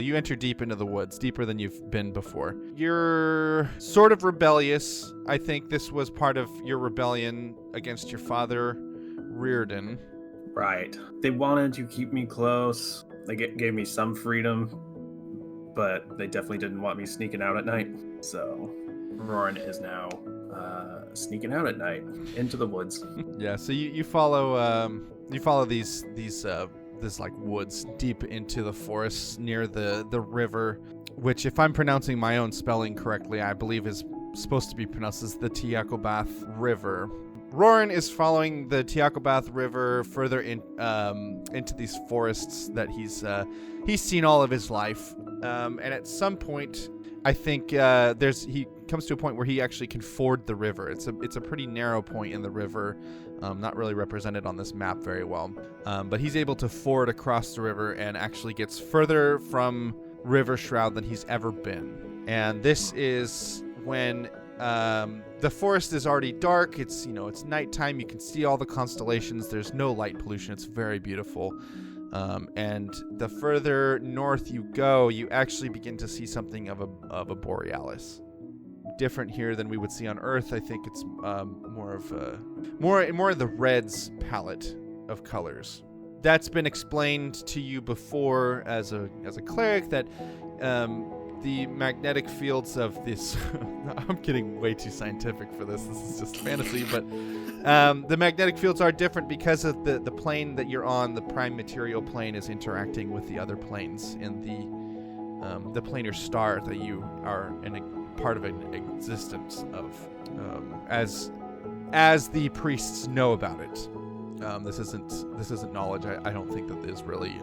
You enter deep into the woods, deeper than you've been before. You're sort of rebellious. I think this was part of your rebellion against your father, Reardon. Right. They wanted to keep me close. They gave me some freedom, but they definitely didn't want me sneaking out at night. So Roran is now sneaking out at night into the woods. Yeah. So you follow these like woods deep into the forests near the river, which, if I'm pronouncing my own spelling correctly, I believe is supposed to be pronounced as the Tiakobath River. Roran is following the Tiakobath River further into these forests that he's seen all of his life, and at some point, I think he comes to a point where he actually can ford the river. It's a pretty narrow point in the river, not really represented on this map very well, but he's able to ford across the river and actually gets further from River Shroud than he's ever been. And this is when the forest is already dark. It's nighttime. You can see all the constellations. There's no light pollution. It's very beautiful. And the further north you go, you actually begin to see something of a borealis. Different here than we would see on Earth. I think it's more of the reds palette of colors. That's been explained to you before as a cleric that the magnetic fields of this I'm getting way too scientific for this. This is just fantasy, but the magnetic fields are different because of the plane that you're on. The prime material plane is interacting with the other planes in the planar star that you are in a part of an existence of, as the priests know about it. This isn't knowledge. I don't think that is really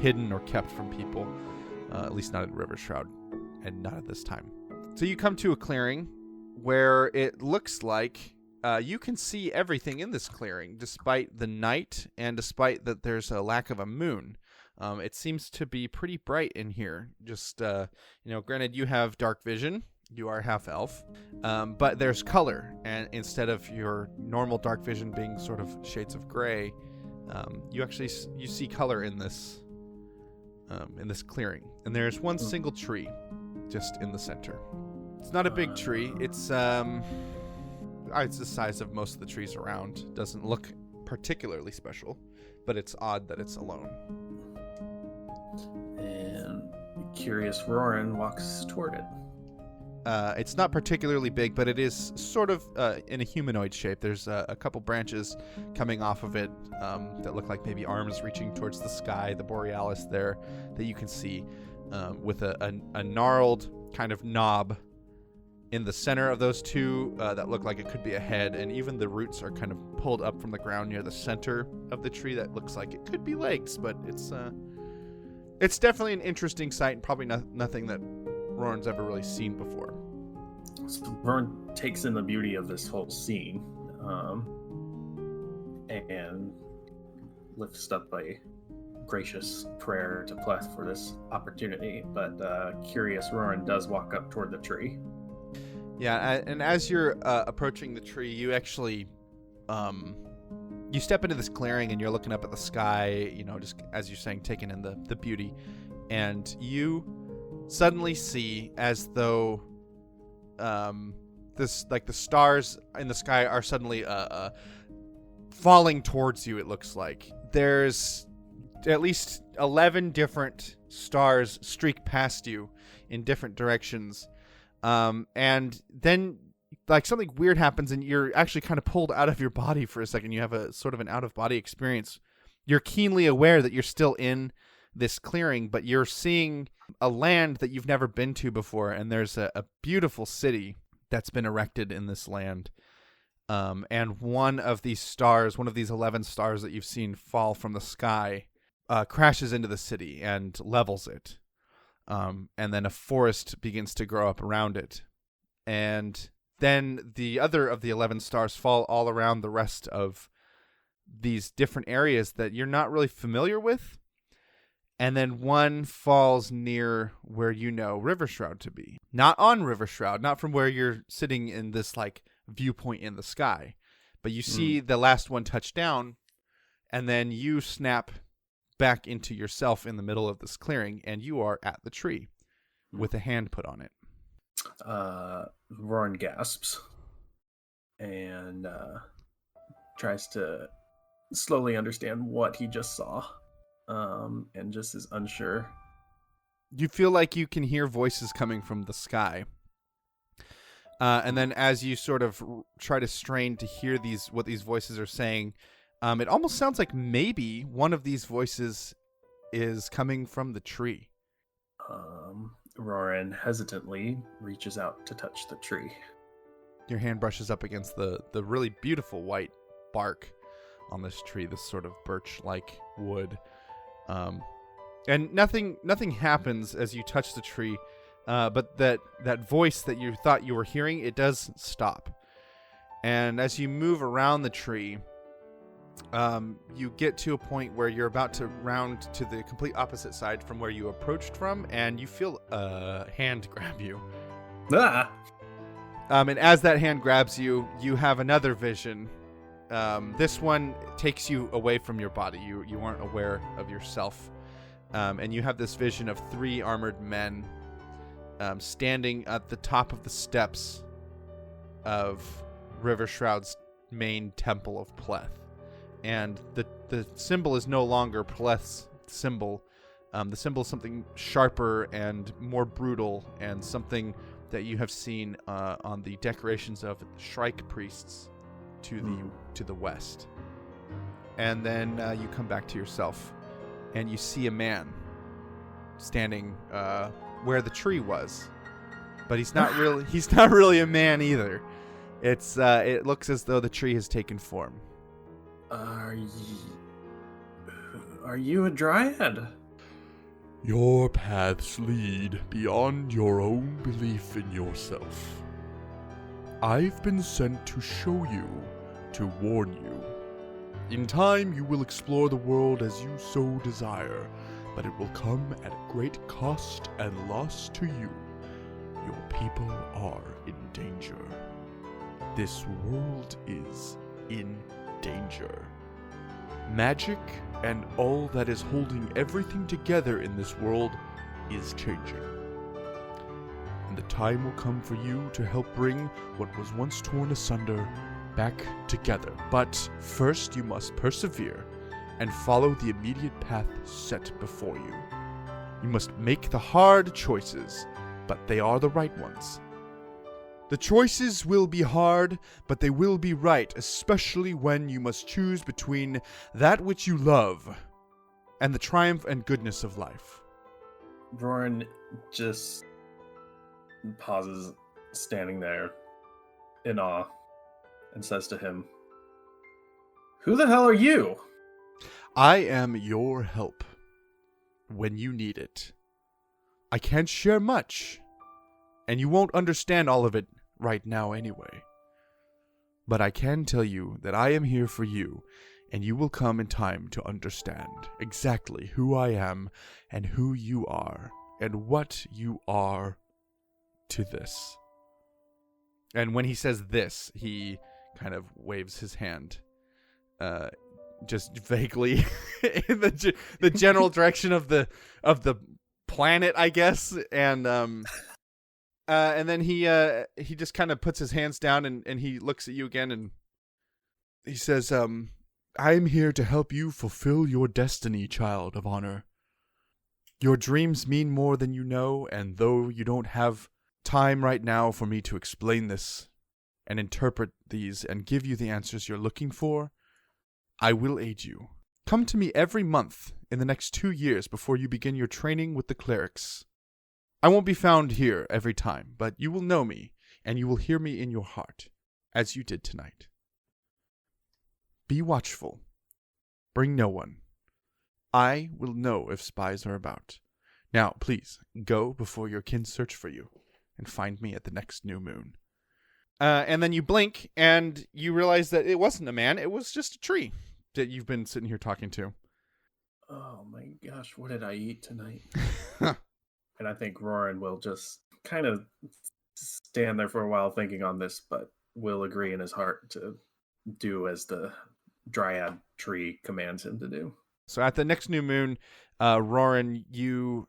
hidden or kept from people, at least not in River Shroud, and not at this time. So you come to a clearing where it looks like you can see everything in this clearing, despite the night and despite that there's a lack of a moon. It seems to be pretty bright in here. Just, granted, you have dark vision. You are half elf, but there's color, and instead of your normal dark vision being sort of shades of gray, you see color in this clearing. And there's one single tree just in the center. It's not a big tree. It's the size of most of the trees around. Doesn't look particularly special, but it's odd that it's alone. And curious Roran walks toward it. It's not particularly big, but it is sort of in a humanoid shape. There's a couple branches coming off of it that look like maybe arms reaching towards the sky, the borealis there that you can see, with a gnarled kind of knob in the center of those two that look like it could be a head, and even the roots are kind of pulled up from the ground near the center of the tree that looks like it could be legs, but it's definitely an interesting sight and probably nothing that Roran's ever really seen before. So Roran takes in the beauty of this whole scene and lifts up a gracious prayer to Pleth for this opportunity, but curious Roran does walk up toward the tree. Yeah, and as you're approaching the tree, you actually you step into this clearing and you're looking up at the sky, just as you're saying, taking in the beauty, and you suddenly see as though the stars in the sky are suddenly falling towards you. It looks like there's at least 11 different stars streak past you in different directions, and then like something weird happens and you're actually kind of pulled out of your body for a second. You have a sort of an out-of-body experience. You're keenly aware that you're still in this clearing, but you're seeing a land that you've never been to before, and there's a beautiful city that's been erected in this land. And one of these 11 stars that you've seen fall from the sky, crashes into the city and levels it. And then a forest begins to grow up around it. And then the other of the 11 stars fall all around the rest of these different areas that you're not really familiar with. And then one falls near where River Shroud to be. Not on River Shroud, not from where you're sitting in this like viewpoint in the sky. But you see the last one touch down, and then you snap back into yourself in the middle of this clearing, and you are at the tree with a hand put on it. Roran gasps and tries to slowly understand what he just saw, and just is unsure. You feel like you can hear voices coming from the sky. And then as you sort of try to strain to hear what these voices are saying, it almost sounds like maybe one of these voices is coming from the tree. Roran hesitantly reaches out to touch the tree. Your hand brushes up against the really beautiful white bark on this tree, this sort of birch-like wood. And nothing happens as you touch the tree, but that voice that you thought you were hearing, it does stop. And as you move around the tree, you get to a point where you're about to round to the complete opposite side from where you approached from, and you feel a hand grab you. Ah! And as that hand grabs you, you have another vision. This one takes you away from your body. You aren't aware of yourself. And you have this vision of 3 armored men standing at the top of the steps of River Shroud's main temple of Pleth. And the symbol is no longer Pleth's symbol. The symbol is something sharper and more brutal, and something that you have seen on the decorations of the Shrike priests to the west. And then you come back to yourself, and you see a man standing where the tree was, but he's not really a man either. It looks as though the tree has taken form. Are you a dryad? Your paths lead beyond your own belief in yourself. I've been sent to show you, to warn you. In time, you will explore the world as you so desire, but it will come at great cost and loss to you. Your people are in danger. This world is in danger. Magic and all that is holding everything together in this world is changing. And the time will come for you to help bring what was once torn asunder back together. But first you must persevere and follow the immediate path set before you. You must make the hard choices, but they are the right ones. The choices will be hard, but they will be right, especially when you must choose between that which you love and the triumph and goodness of life. Roran just pauses, standing there in awe, and says to him, "Who the hell are you?" I am your help when you need it. I can't share much, and you won't understand all of it right now anyway. But I can tell you that I am here for you, and you will come in time to understand exactly who I am and who you are and what you are to this. And when he says this, he kind of waves his hand just vaguely in the general direction of the planet, I guess, and then he just kind of puts his hands down and he looks at you again and he says, I am here to help you fulfill your destiny, child of honor. Your dreams mean more than you know, and though you don't have time right now for me to explain this and interpret these and give you the answers you're looking for, I will aid you. Come to me every month in the next 2 years before you begin your training with the clerics. I won't be found here every time, but you will know me, and you will hear me in your heart, as you did tonight. Be watchful. Bring no one. I will know if spies are about. Now, please, go before your kin search for you, and find me at the next new moon. And then you blink, and you realize that it wasn't a man, it was just a tree that you've been sitting here talking to. Oh my gosh, what did I eat tonight? And I think Roran will just kind of stand there for a while thinking on this, but will agree in his heart to do as the dryad tree commands him to do. So at the next new moon, Roran, you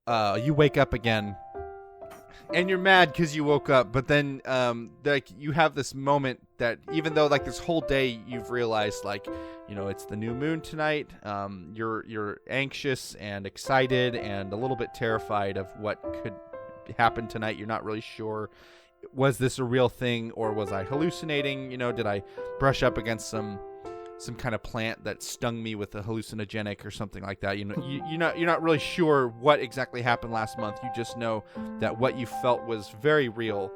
wake up again, and you're mad because you woke up. But then, like, you have this moment that even though like this whole day you've realized, like, you know, it's the new moon tonight. You're anxious and excited and a little bit terrified of what could happen tonight. You're not really sure. Was this a real thing or was I hallucinating? You know, did I brush up against some kind of plant that stung me with a hallucinogenic or something like that? You know, you're not really sure what exactly happened last month. You just know that what you felt was very real,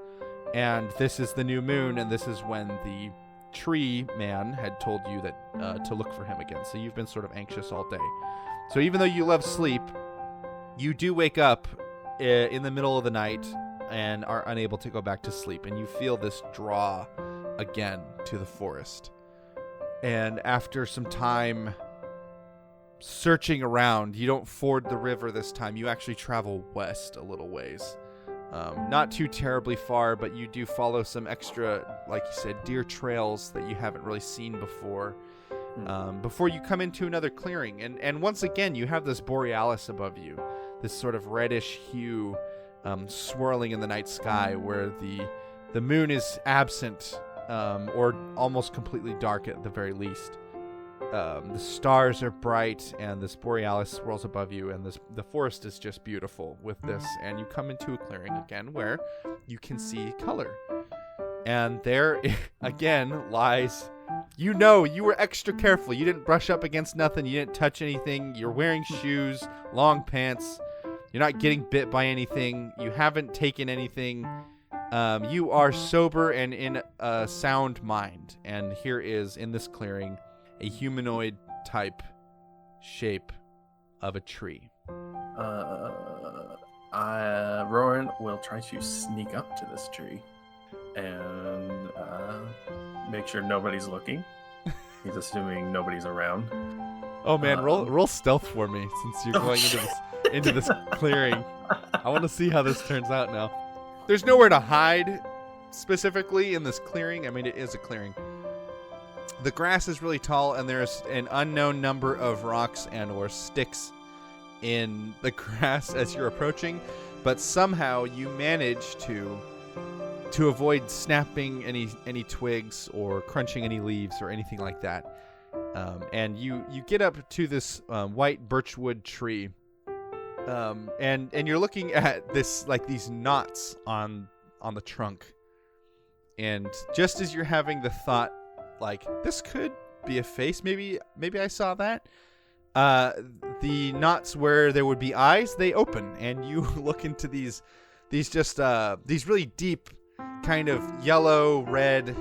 and this is the new moon, and this is when the tree man had told you that to look for him again. So you've been sort of anxious all day. So even though you love sleep, you do wake up in the middle of the night and are unable to go back to sleep, and you feel this draw again to the forest. And after some time searching around, you don't ford the river this time. You actually travel west a little ways. Not too terribly far, but you do follow some extra, like you said, deer trails that you haven't really seen before. Before you come into another clearing. And once again, you have this borealis above you, this sort of reddish hue swirling in the night sky where the moon is absent. Or almost completely dark at the very least. The stars are bright, and this borealis swirls above you, and the forest is just beautiful with this. And you come into a clearing again where you can see color. And there, again, lies... You know, you were extra careful. You didn't brush up against nothing. You didn't touch anything. You're wearing shoes, long pants. You're not getting bit by anything. You haven't taken anything... you are sober and in a sound mind, and here is, in this clearing, a humanoid type shape of a tree. Roran will try to sneak up to this tree and make sure nobody's looking. He's assuming nobody's around. Oh man, roll stealth for me since you're going into this clearing. I want to see how this turns out now. There's nowhere to hide specifically in this clearing. I mean, it is a clearing. The grass is really tall, and there's an unknown number of rocks and or sticks in the grass as you're approaching, but somehow you manage to avoid snapping any twigs or crunching any leaves or anything like that. And you get up to this white birchwood tree. And you're looking at this, like, these knots on the trunk, and just as you're having the thought, like, this could be a face, maybe I saw that, the knots where there would be eyes, they open, and you look into these really deep kind of yellow red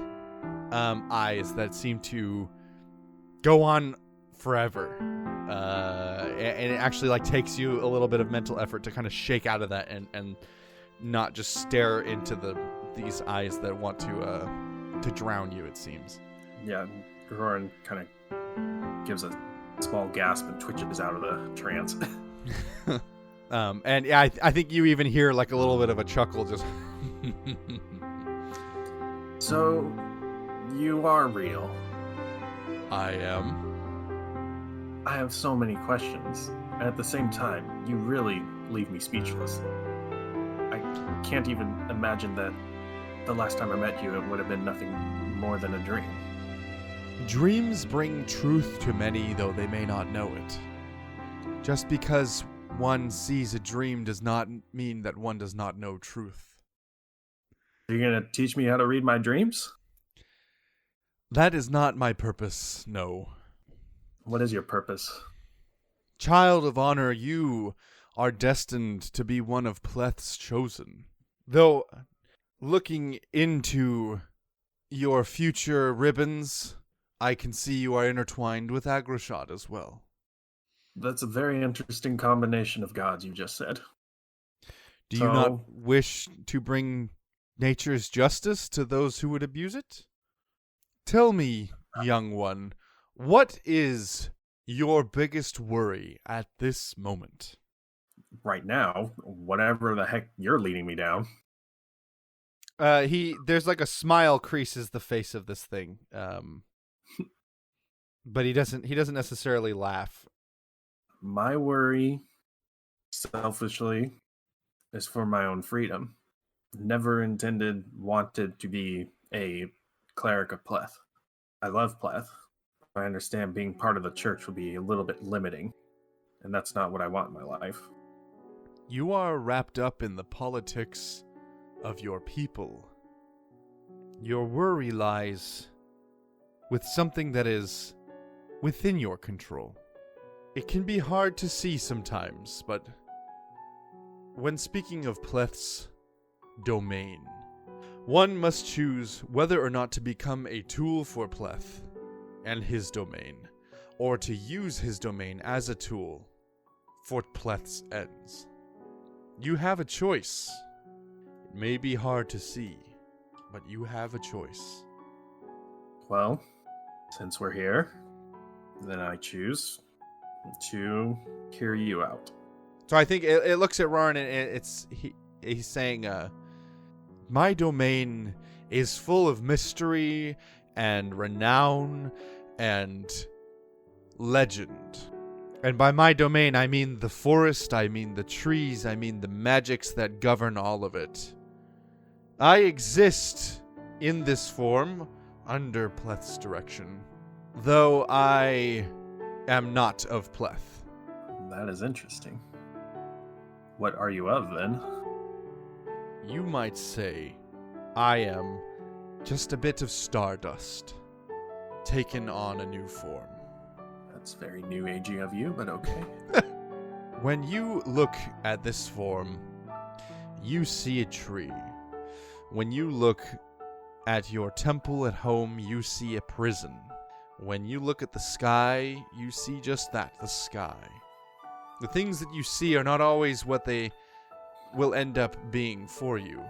eyes that seem to go on forever. And it actually, like, takes you a little bit of mental effort to kind of shake out of that and not just stare into these eyes that want to drown you, it seems. Yeah, Roran kind of gives a small gasp and twitches out of the trance. And yeah, I think you even hear, like, a little bit of a chuckle just... So, you are real. I am. I have so many questions, and at the same time, you really leave me speechless. I can't even imagine that the last time I met you, it would have been nothing more than a dream. Dreams bring truth to many, though they may not know it. Just because one sees a dream does not mean that one does not know truth. Are you going to teach me how to read my dreams? That is not my purpose, no. What is your purpose? Child of honor, you are destined to be one of Pleth's chosen. Though, looking into your future ribbons, I can see you are intertwined with Agrashad as well. That's a very interesting combination of gods you just said. Do you not wish to bring nature's justice to those who would abuse it? Tell me, young one, what is your biggest worry at this moment? Right now, whatever the heck you're leading me down. There's like a smile creases the face of this thing. But he doesn't necessarily laugh. My worry, selfishly, is for my own freedom. Never wanted to be a cleric of Pleth. I love Pleth. I understand being part of the church will be a little bit limiting, and that's not what I want in my life. You are wrapped up in the politics of your people. Your worry lies with something that is within your control. It can be hard to see sometimes, but when speaking of Pleth's domain, one must choose whether or not to become a tool for Pleth and his domain, or to use his domain as a tool for Pleth's ends. You have a choice. It may be hard to see, but you have a choice. Well, since we're here, then I choose to hear you out. So I think it looks at Roran and he's saying, my domain is full of mystery and renown and legend. And by my domain, I mean the forest, I mean the trees, I mean the magics that govern all of it. I exist in this form under Pleth's direction, though I am not of Pleth. That is interesting. What are you of, then? You might say I am just a bit of stardust, taken on a new form. That's very new agey of you, but okay. When you look at this form, you see a tree. When you look at your temple at home, you see a prison. When you look at the sky, you see just that, the sky. The things that you see are not always what they will end up being for you.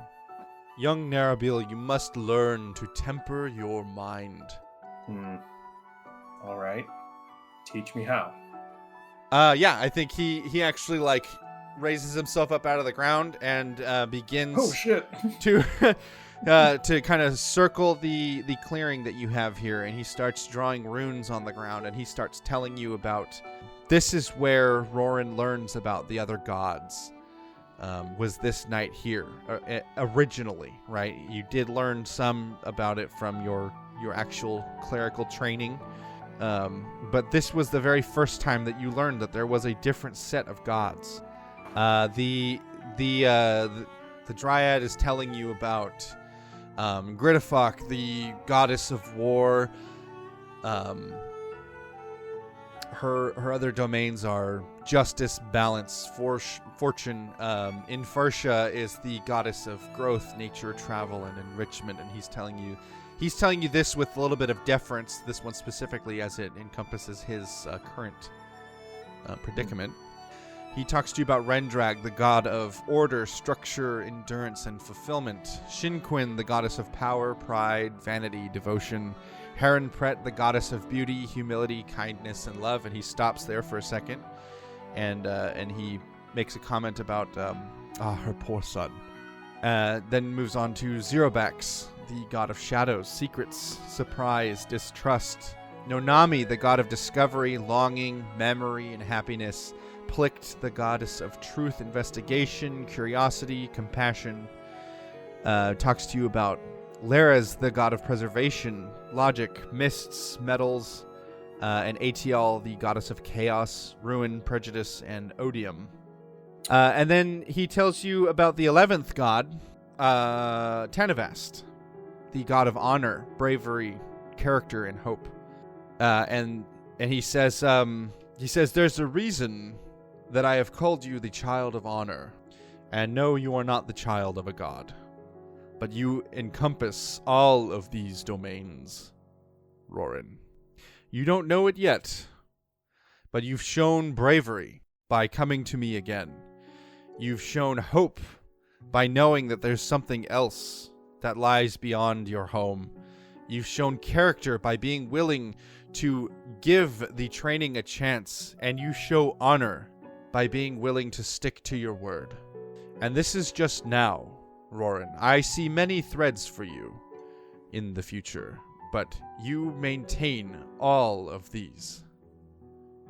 Young Narabil, you must learn to temper your mind. All right. Teach me how. Yeah, I think he actually, like, raises himself up out of the ground and begins to to kind of circle the clearing that you have here, and he starts drawing runes on the ground, and he starts telling you about, this is where Roran learns about the other gods. Was this night here originally, right? You did learn some about it from your actual clerical training, but this was the very first time that you learned that there was a different set of gods. The Dryad is telling you about Gridafok, the goddess of war. Her other domains are justice, balance, fortune. Infertia is the goddess of growth, nature, travel, and enrichment. And he's telling you this with a little bit of deference, this one specifically, as it encompasses his current predicament. He talks to you about Rendrag, the god of order, structure, endurance, and fulfillment. Shinquin, the goddess of power, pride, vanity, devotion. Heronpret, the goddess of beauty, humility, kindness, and love. And he stops there for a second, and he makes a comment about her poor son. Then moves on to Zerobax, the god of shadows, secrets, surprise, distrust. Nonami, the god of discovery, longing, memory, and happiness. Plict, the goddess of truth, investigation, curiosity, compassion. Talks to you about Laraz, the god of preservation, logic, mists, metals, and Atial, the goddess of chaos, ruin, prejudice, and odium. And then he tells you about the 11th god, Tanavast, the god of honor, bravery, character, and hope. And he says, there's a reason that I have called you the child of honor, and no, you are not the child of a god, but you encompass all of these domains, Roran. You don't know it yet, but you've shown bravery by coming to me again. You've shown hope by knowing that there's something else that lies beyond your home. You've shown character by being willing to give the training a chance, and you show honor by being willing to stick to your word. And this is just now, Roran. I see many threads for you in the future, But you maintain all of these,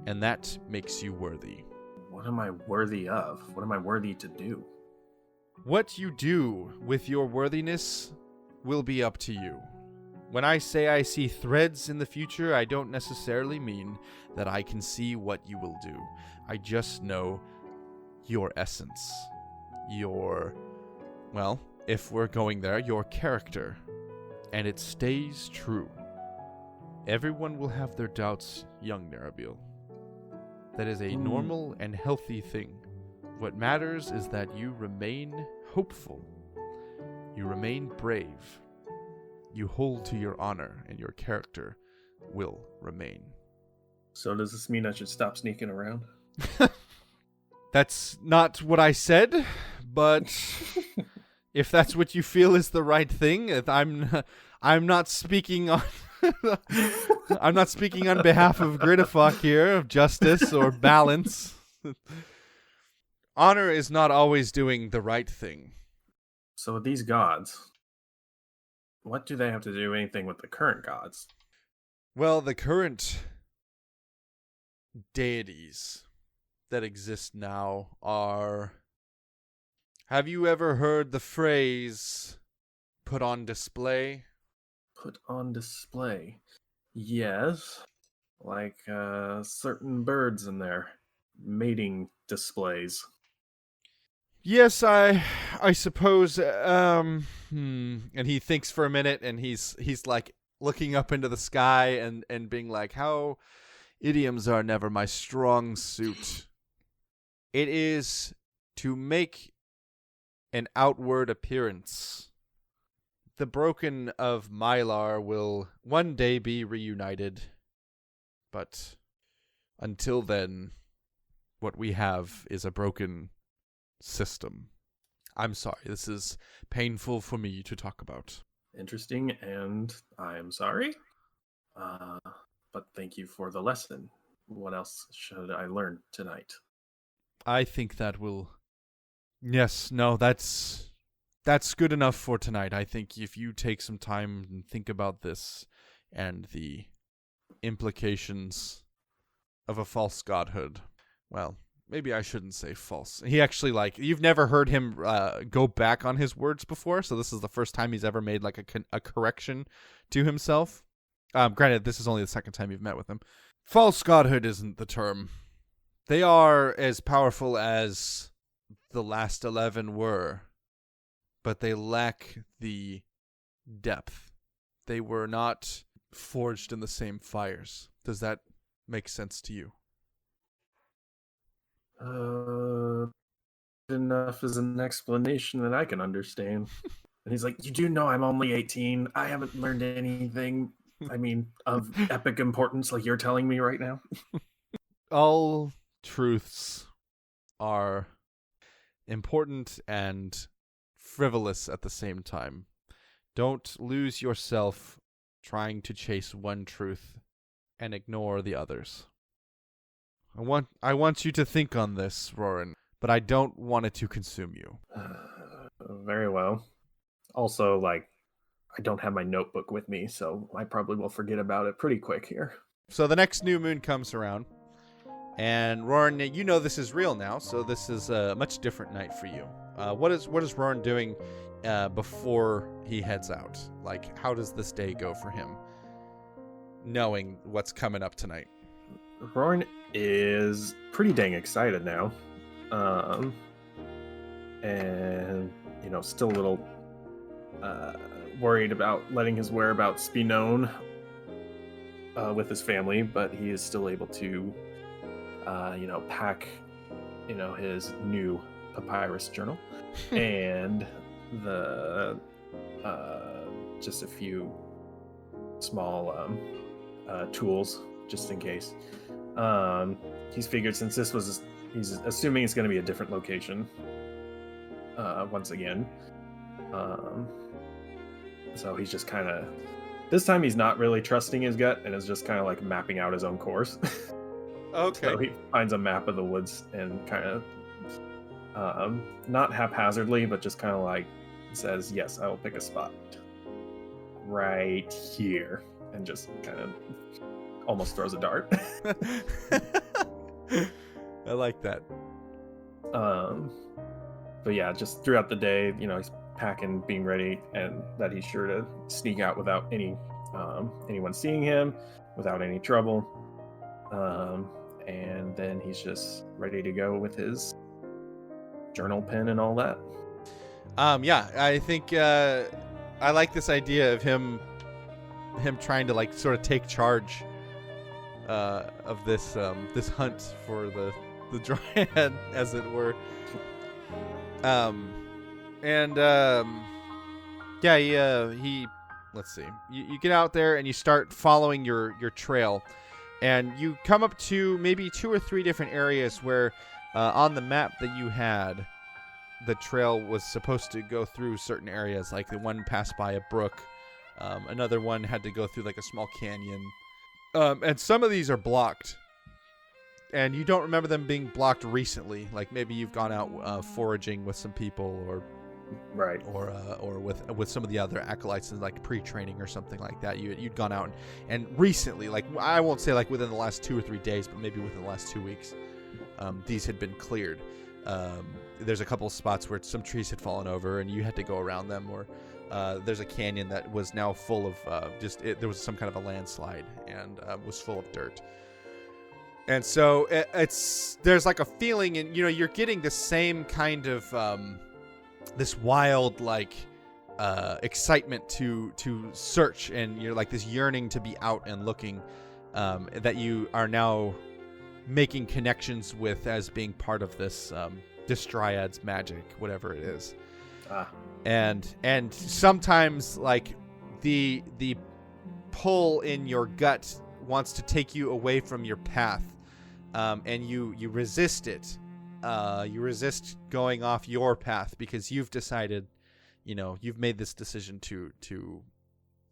and that makes you worthy. What am I worthy of? What am I worthy to do? What you do with your worthiness will be up to you. When I say I see threads in the future, I don't necessarily mean that I can see what you will do. I just know your essence. Well, if we're going there, your character. And it stays true. Everyone will have their doubts, young Narabil. That is a normal and healthy thing. What matters is that you remain hopeful. You remain brave. You hold to your honor, and your character will remain. So does this mean I should stop sneaking around? That's not what I said, but if that's what you feel is the right thing, I'm not speaking on I'm not speaking on behalf of Gridifok here, of justice or balance. Honor is not always doing the right thing. So with these gods, what do they have to do anything with the current gods? Well, the current deities that exist now are... Have you ever heard the phrase, put on display? Put on display. Yes. Like certain birds in their mating displays. Yes, I suppose, and he thinks for a minute, and he's like looking up into the sky and being like, how idioms are never my strong suit. It is to make an outward appearance. The broken of Mylar will one day be reunited, but until then, what we have is a broken system. I'm sorry, this is painful for me to talk about. Interesting, and I'm sorry. But thank you for the lesson. What else should I learn tonight? I think that will... Yes, no, that's good enough for tonight. I think if you take some time and think about this and the implications of a false godhood, well, maybe I shouldn't say false. He actually, you've never heard him go back on his words before, so this is the first time he's ever made, a correction to himself. Granted, this is only the second time you've met with him. False godhood isn't the term. They are as powerful as the last 11 were, but they lack the depth. They were not forged in the same fires. Does that make sense to you? Enough is an explanation that I can understand. And he's like, you do know I'm only 18. I haven't learned anything, of epic importance like you're telling me right now. All truths are important and frivolous at the same time. Don't lose yourself trying to chase one truth and ignore the others. I want you to think on this, Roran, but I don't want it to consume you. Very well. Also, I don't have my notebook with me, so I probably will forget about it pretty quick here. So the next new moon comes around, and Roran, you know this is real now, so this is a much different night for you. What is Roran doing before he heads out? How does this day go for him, knowing what's coming up tonight? Roran is pretty dang excited now. And, still a little worried about letting his whereabouts be known with his family, but he is still able to, pack, his new papyrus journal and the just a few small tools just in case. He's figured since he's assuming it's going to be a different location once again. So he's just kind of, this time he's not really trusting his gut and is just kind of mapping out his own course. Okay. So he finds a map of the woods and kind of, not haphazardly, but just kind of says, yes, I will pick a spot right here. and just kind of almost throws a dart. I like that. But yeah, just throughout the day, he's packing, being ready, and that he's sure to sneak out without anyone seeing him, without any trouble. And then he's just ready to go with his journal pen and all that. Yeah, I think I like this idea of him trying to like sort of take charge of this hunt for the dryad, as it were. He let's see. You get out there and you start following your trail, and you come up to maybe 2 or 3 different areas where on the map that you had, the trail was supposed to go through certain areas. Like the one passed by a brook, another one had to go through like a small canyon, and some of these are blocked. And you don't remember them being blocked recently. Like maybe you've gone out foraging with some people, or right, or with some of the other acolytes in like pre-training or something like that. You'd gone out and recently, like I won't say like within the last 2 or 3 days, but maybe within the last 2 weeks, these had been cleared. There's a couple of spots where some trees had fallen over and you had to go around them, or there's a canyon that was now full of there was some kind of a landslide and was full of dirt. And so there's like a feeling, and you're getting the same kind of this wild like excitement to search, and you're like this yearning to be out and looking, that you are now making connections with as being part of this dryad's magic, whatever it is. And sometimes like the pull in your gut wants to take you away from your path, and you resist it. You resist going off your path because you've decided, you've made this decision to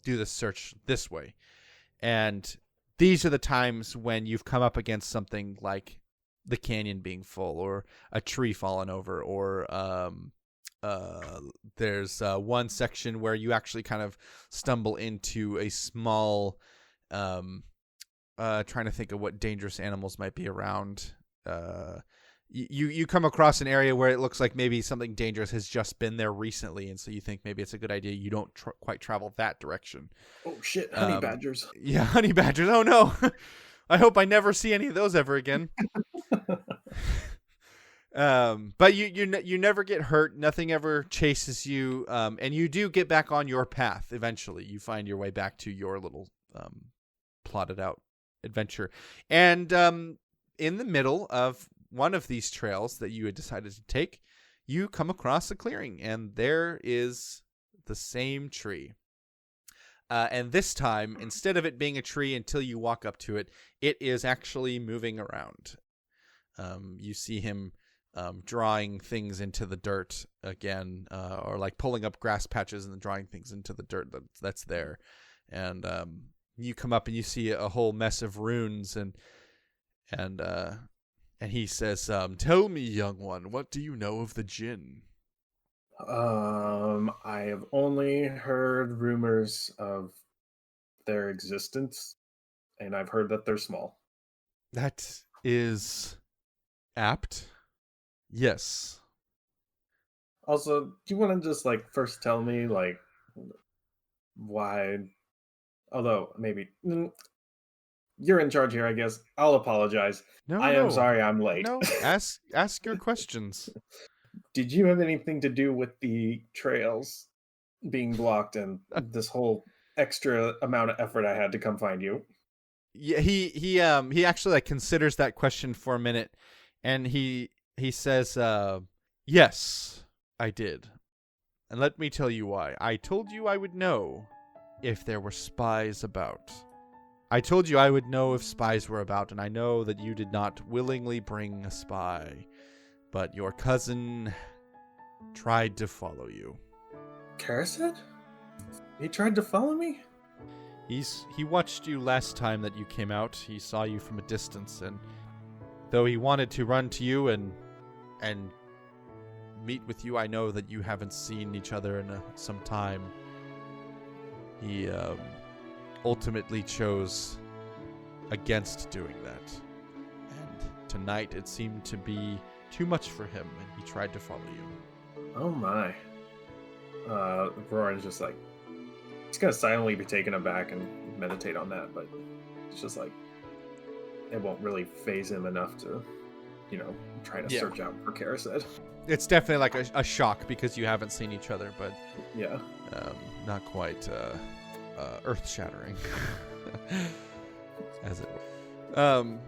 do the search this way. And these are the times when you've come up against something like the canyon being full, or a tree falling over, or there's one section where you actually kind of stumble into a small, trying to think of what dangerous animals might be around. You come across an area where it looks like maybe something dangerous has just been there recently, and so you think maybe it's a good idea you don't quite travel that direction. Oh shit, honey badgers. Yeah, honey badgers. Oh no. I hope I never see any of those ever again. But you never get hurt. Nothing ever chases you. And you do get back on your path eventually. You find your way back to your little plotted out adventure. And in the middle of one of these trails that you had decided to take, you come across a clearing, and there is the same tree. And this time, instead of it being a tree until you walk up to it, it is actually moving around. You see him drawing things into the dirt again, or like pulling up grass patches and then drawing things into the dirt that's there. And you come up and you see a whole mess of runes, and he says, "Tell me, young one, what do you know of the Jinn?" I have only heard rumors of their existence, and I've heard that they're small. That is apt. Yes. Also, do you want to just first tell me why? Although maybe you're in charge here, I guess. I'll apologize. No, I am sorry I'm late. No, ask your questions. Did you have anything to do with the trails being blocked and this whole extra amount of effort I had to come find you? Yeah, he actually considers that question for a minute, and he says, "Yes, I did. And let me tell you why. I told you I would know if there were spies about. I told you I would know if spies were about, and I know that you did not willingly bring a spy, but your cousin tried to follow you." Karasid? He tried to follow me? He watched you last time that you came out. He saw you from a distance, and though he wanted to run to you and meet with you, I know that you haven't seen each other in some time. He ultimately chose against doing that. And tonight it seemed to be too much for him, and he tried to follow you. Oh my. Roran's just like, he's gonna silently be taken aback and meditate on that, but it's just like, it won't really phase him enough to, try to search out for Karased. It's definitely like a shock because you haven't seen each other, but Yeah. not quite earth-shattering, as it were.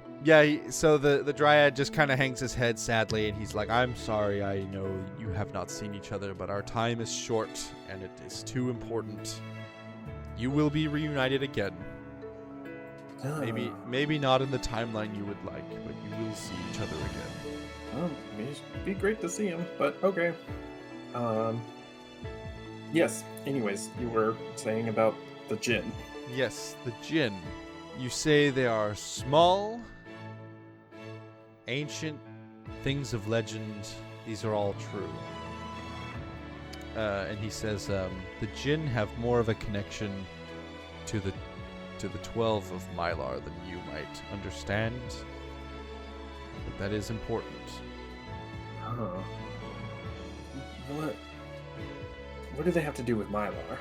So the Dryad just kind of hangs his head sadly, and he's like, I'm sorry, I know you have not seen each other, but our time is short, and it is too important. You will be reunited again. Maybe not in the timeline you would like, but you will see each other again. Well, it'd be great to see him, but okay. Yes, anyways, you were saying about the Jinn. Yes, the Jinn. You say they are small, ancient things of legend. These are all true. And he says the Jinn have more of a connection to the 12 of Mylar than you might understand. But that is important. Oh. What do they have to do with Mylar?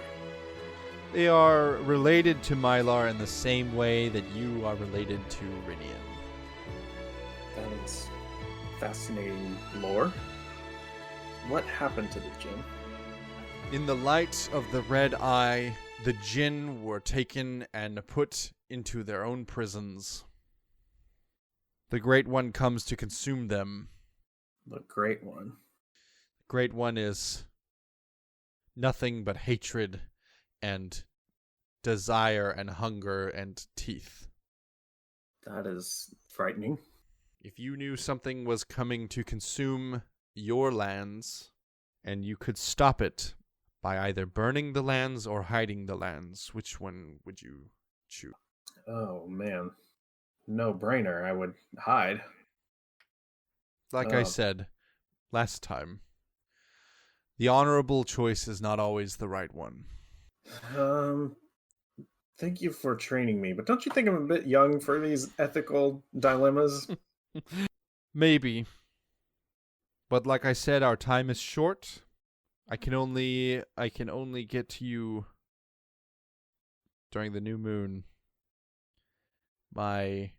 They are related to Mylar in the same way that you are related to Rinian. That is fascinating lore. What happened to the Jinn? In the light of the Red Eye, the Jinn were taken and put into their own prisons. The Great One comes to consume them. The Great One. The Great One is nothing but hatred and desire and hunger and teeth. That is frightening. If you knew something was coming to consume your lands, and you could stop it by either burning the lands or hiding the lands, which one would you choose? Oh, man. No brainer. I would hide. Like I said last time, the honorable choice is not always the right one. Thank you for training me, but don't you think I'm a bit young for these ethical dilemmas? Maybe. But like I said, our time is short. I can only get to you during the new moon. My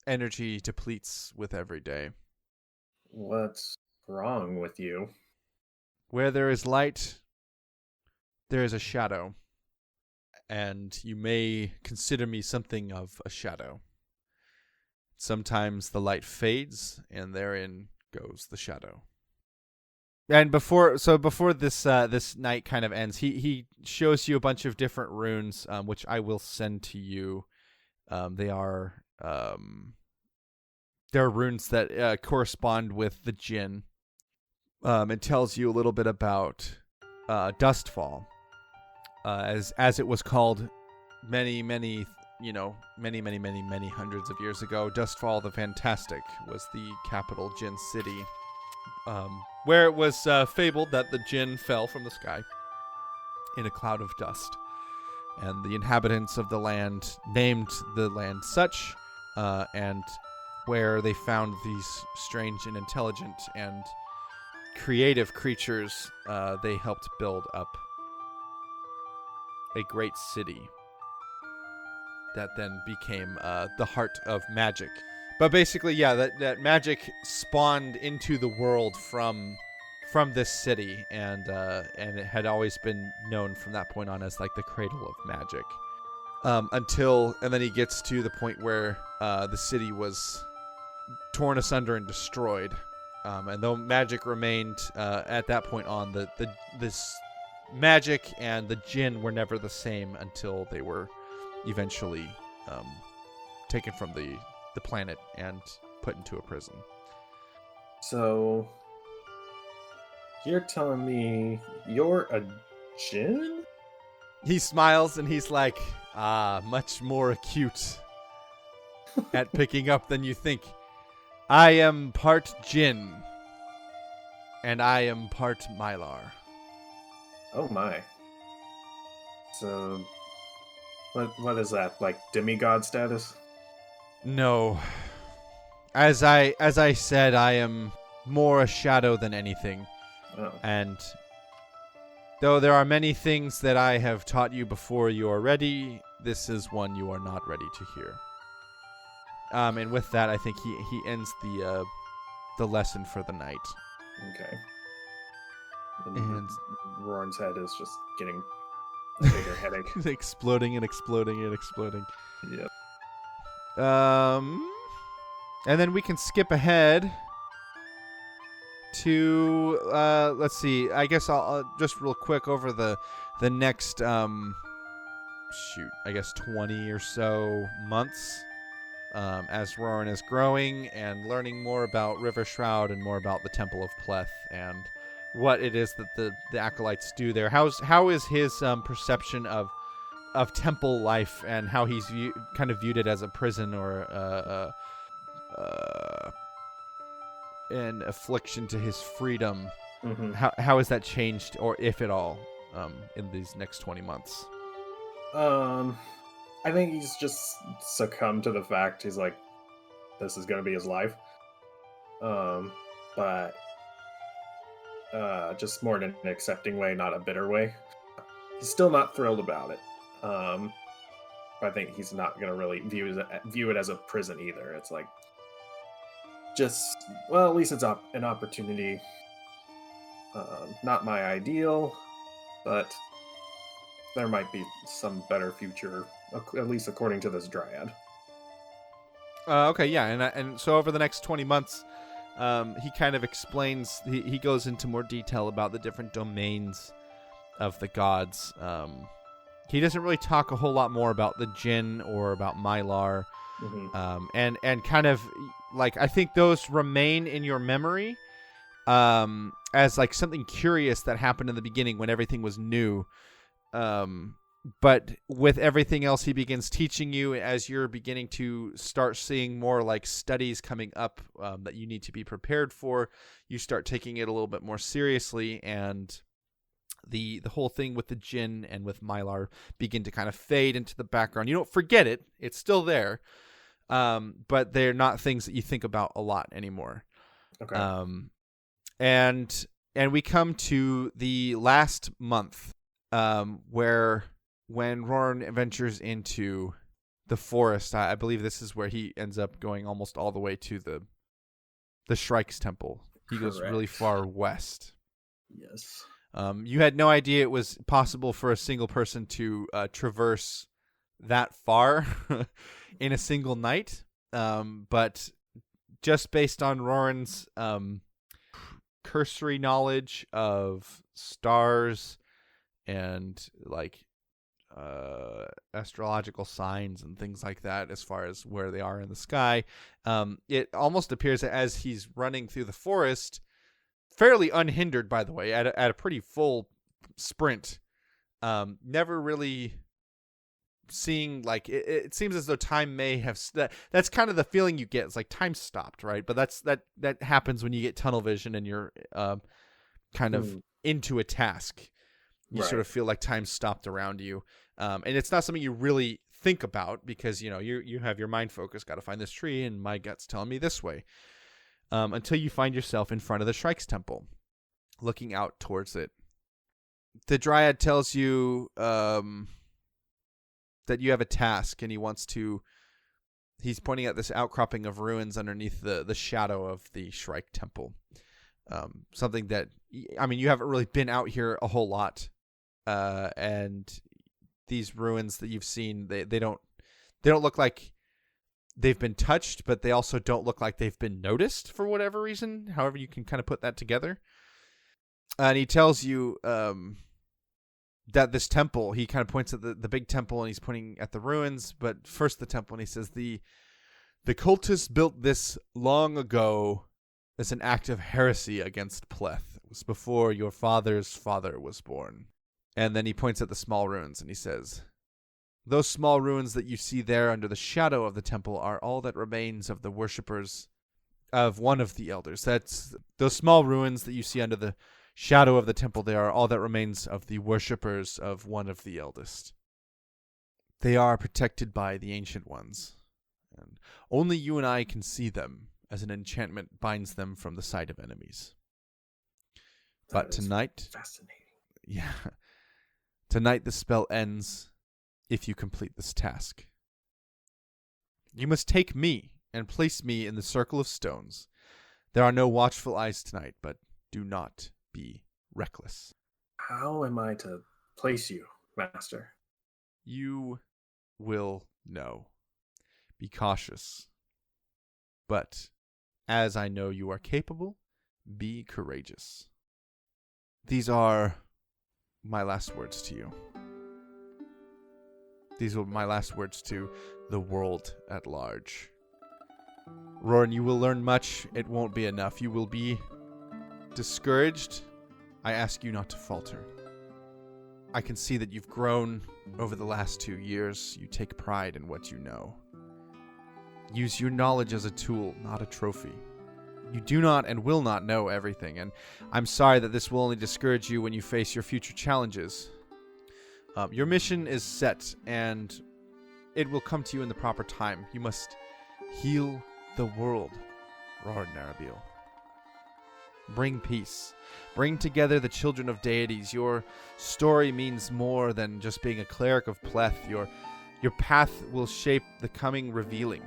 energy depletes with every day. What's wrong with you? Where there is light, there is a shadow. And you may consider me something of a shadow. Sometimes the light fades, and therein goes the shadow. And before this this night kind of ends, he shows you a bunch of different runes, which I will send to you. They're runes that correspond with the Jinn. It tells you a little bit about Dustfall, as it was called many hundreds of years ago. Dustfall the Fantastic was the capital Jinn city, where it was fabled that the Jinn fell from the sky in a cloud of dust. And the inhabitants of the land named the land such, and where they found these strange and intelligent and creative creatures, they helped build up a great city that then became the heart of magic. But basically, yeah, that magic spawned into the world from this city, and it had always been known from that point on as like the cradle of magic. And then he gets to the point where the city was torn asunder and destroyed. And though magic remained at that point on, this magic and the Jinn were never the same until they were eventually taken from the planet and put into a prison. So, you're telling me you're a Jinn? He smiles and he's like, much more acute at picking up than you think. I am part Jinn, and I am part Mylar. Oh my. So, What is that? Like demigod status? No. As I said, I am more a shadow than anything. Oh. And though there are many things that I have taught you before you are ready, this is one you are not ready to hear. And with that, I think he ends the lesson for the night. Okay. And Roran's head is just getting a bigger headache. exploding and exploding and exploding. Yep. And then we can skip ahead to let's see. I guess I'll just real quick over the next I guess 20 or so months. As Roran is growing and learning more about River Shroud and more about the Temple of Pleth and what it is that the acolytes do there. How is his perception of temple life and how he's kind of viewed it as a prison or an affliction to his freedom? Mm-hmm. How has that changed, or if at all, in these next 20 months? I think he's just succumbed to the fact he's like, this is going to be his life. But just more in an accepting way, not a bitter way. He's still not thrilled about it. But I think he's not going to really view it as a prison either. It's like, at least it's an opportunity. Not my ideal, but there might be some better future, at least according to this dryad. Okay, yeah, and so over the next 20 months, he kind of explains. He goes into more detail about the different domains of the gods. He doesn't really talk a whole lot more about the Jinn or about Mylar, and kind of like I think those remain in your memory, as like something curious that happened in the beginning when everything was new. But with everything else he begins teaching you, as you're beginning to start seeing more like studies coming up that you need to be prepared for, you start taking it a little bit more seriously, and the whole thing with the Jinn and with Mylar begin to kind of fade into the background. You don't forget it. It's still there. But they're not things that you think about a lot anymore. Okay. And we come to the last month, where when Roran ventures into the forest, I believe this is where he ends up going almost all the way to the Shrike's Temple. He goes really far west. Yes. You had no idea it was possible for a single person to traverse that far in a single night. But just based on Roran's cursory knowledge of stars and like astrological signs and things like that, as far as where they are in the sky, it almost appears that as he's running through the forest, fairly unhindered, by the way, at a pretty full sprint, never really seeing like it seems as though time may have that's kind of the feeling you get. It's like time stopped, right? But that happens when you get tunnel vision and you're kind of into a task. You sort of feel like time stopped around you, and it's not something you really think about because you have your mind focused. Got to find this tree, and my gut's telling me this way. Until you find yourself in front of the Shrike's Temple, looking out towards it. The Dryad tells you that you have a task, and he's pointing at this outcropping of ruins underneath the shadow of the Shrike Temple. Something that, I mean, you haven't really been out here a whole lot, and these ruins that you've seen, they don't look like they've been touched, but they also don't look like they've been noticed for whatever reason. However, you can kind of put that together. And he tells you that this temple, he kind of points at the big temple, and he's pointing at the ruins, but first the temple, and he says, the cultists built this long ago as an act of heresy against Pleth. It was before your father's father was born. And then he points at the small ruins, and he says, those small ruins that you see there under the shadow of the temple are all that remains of the worshippers of one of the elders. That's those small ruins that you see under the shadow of the temple. They are all that remains of the worshippers of one of the eldest. They are protected by the Ancient Ones, and only you and I can see them, as an enchantment binds them from the sight of enemies. But That is tonight, fascinating. yeah, tonight the spell ends if you complete this task. You must take me and place me in the circle of stones. There are no watchful eyes tonight, but do not be reckless. How am I to place you, Master? You will know. Be cautious. But as I know you are capable, be courageous. These are my last words to you. These are my last words to the world at large. Roran, you will learn much. It won't be enough. You will be discouraged. I ask you not to falter. I can see that you've grown over the last 2 years. You take pride in what you know. Use your knowledge as a tool, not a trophy. You do not and will not know everything, and I'm sorry that this will only discourage you when you face your future challenges. Your mission is set, and it will come to you in the proper time. You must heal the world, roared Narabil. Bring peace. Bring together the children of deities. Your story means more than just being a cleric of Pleth. Your path will shape the coming revealing.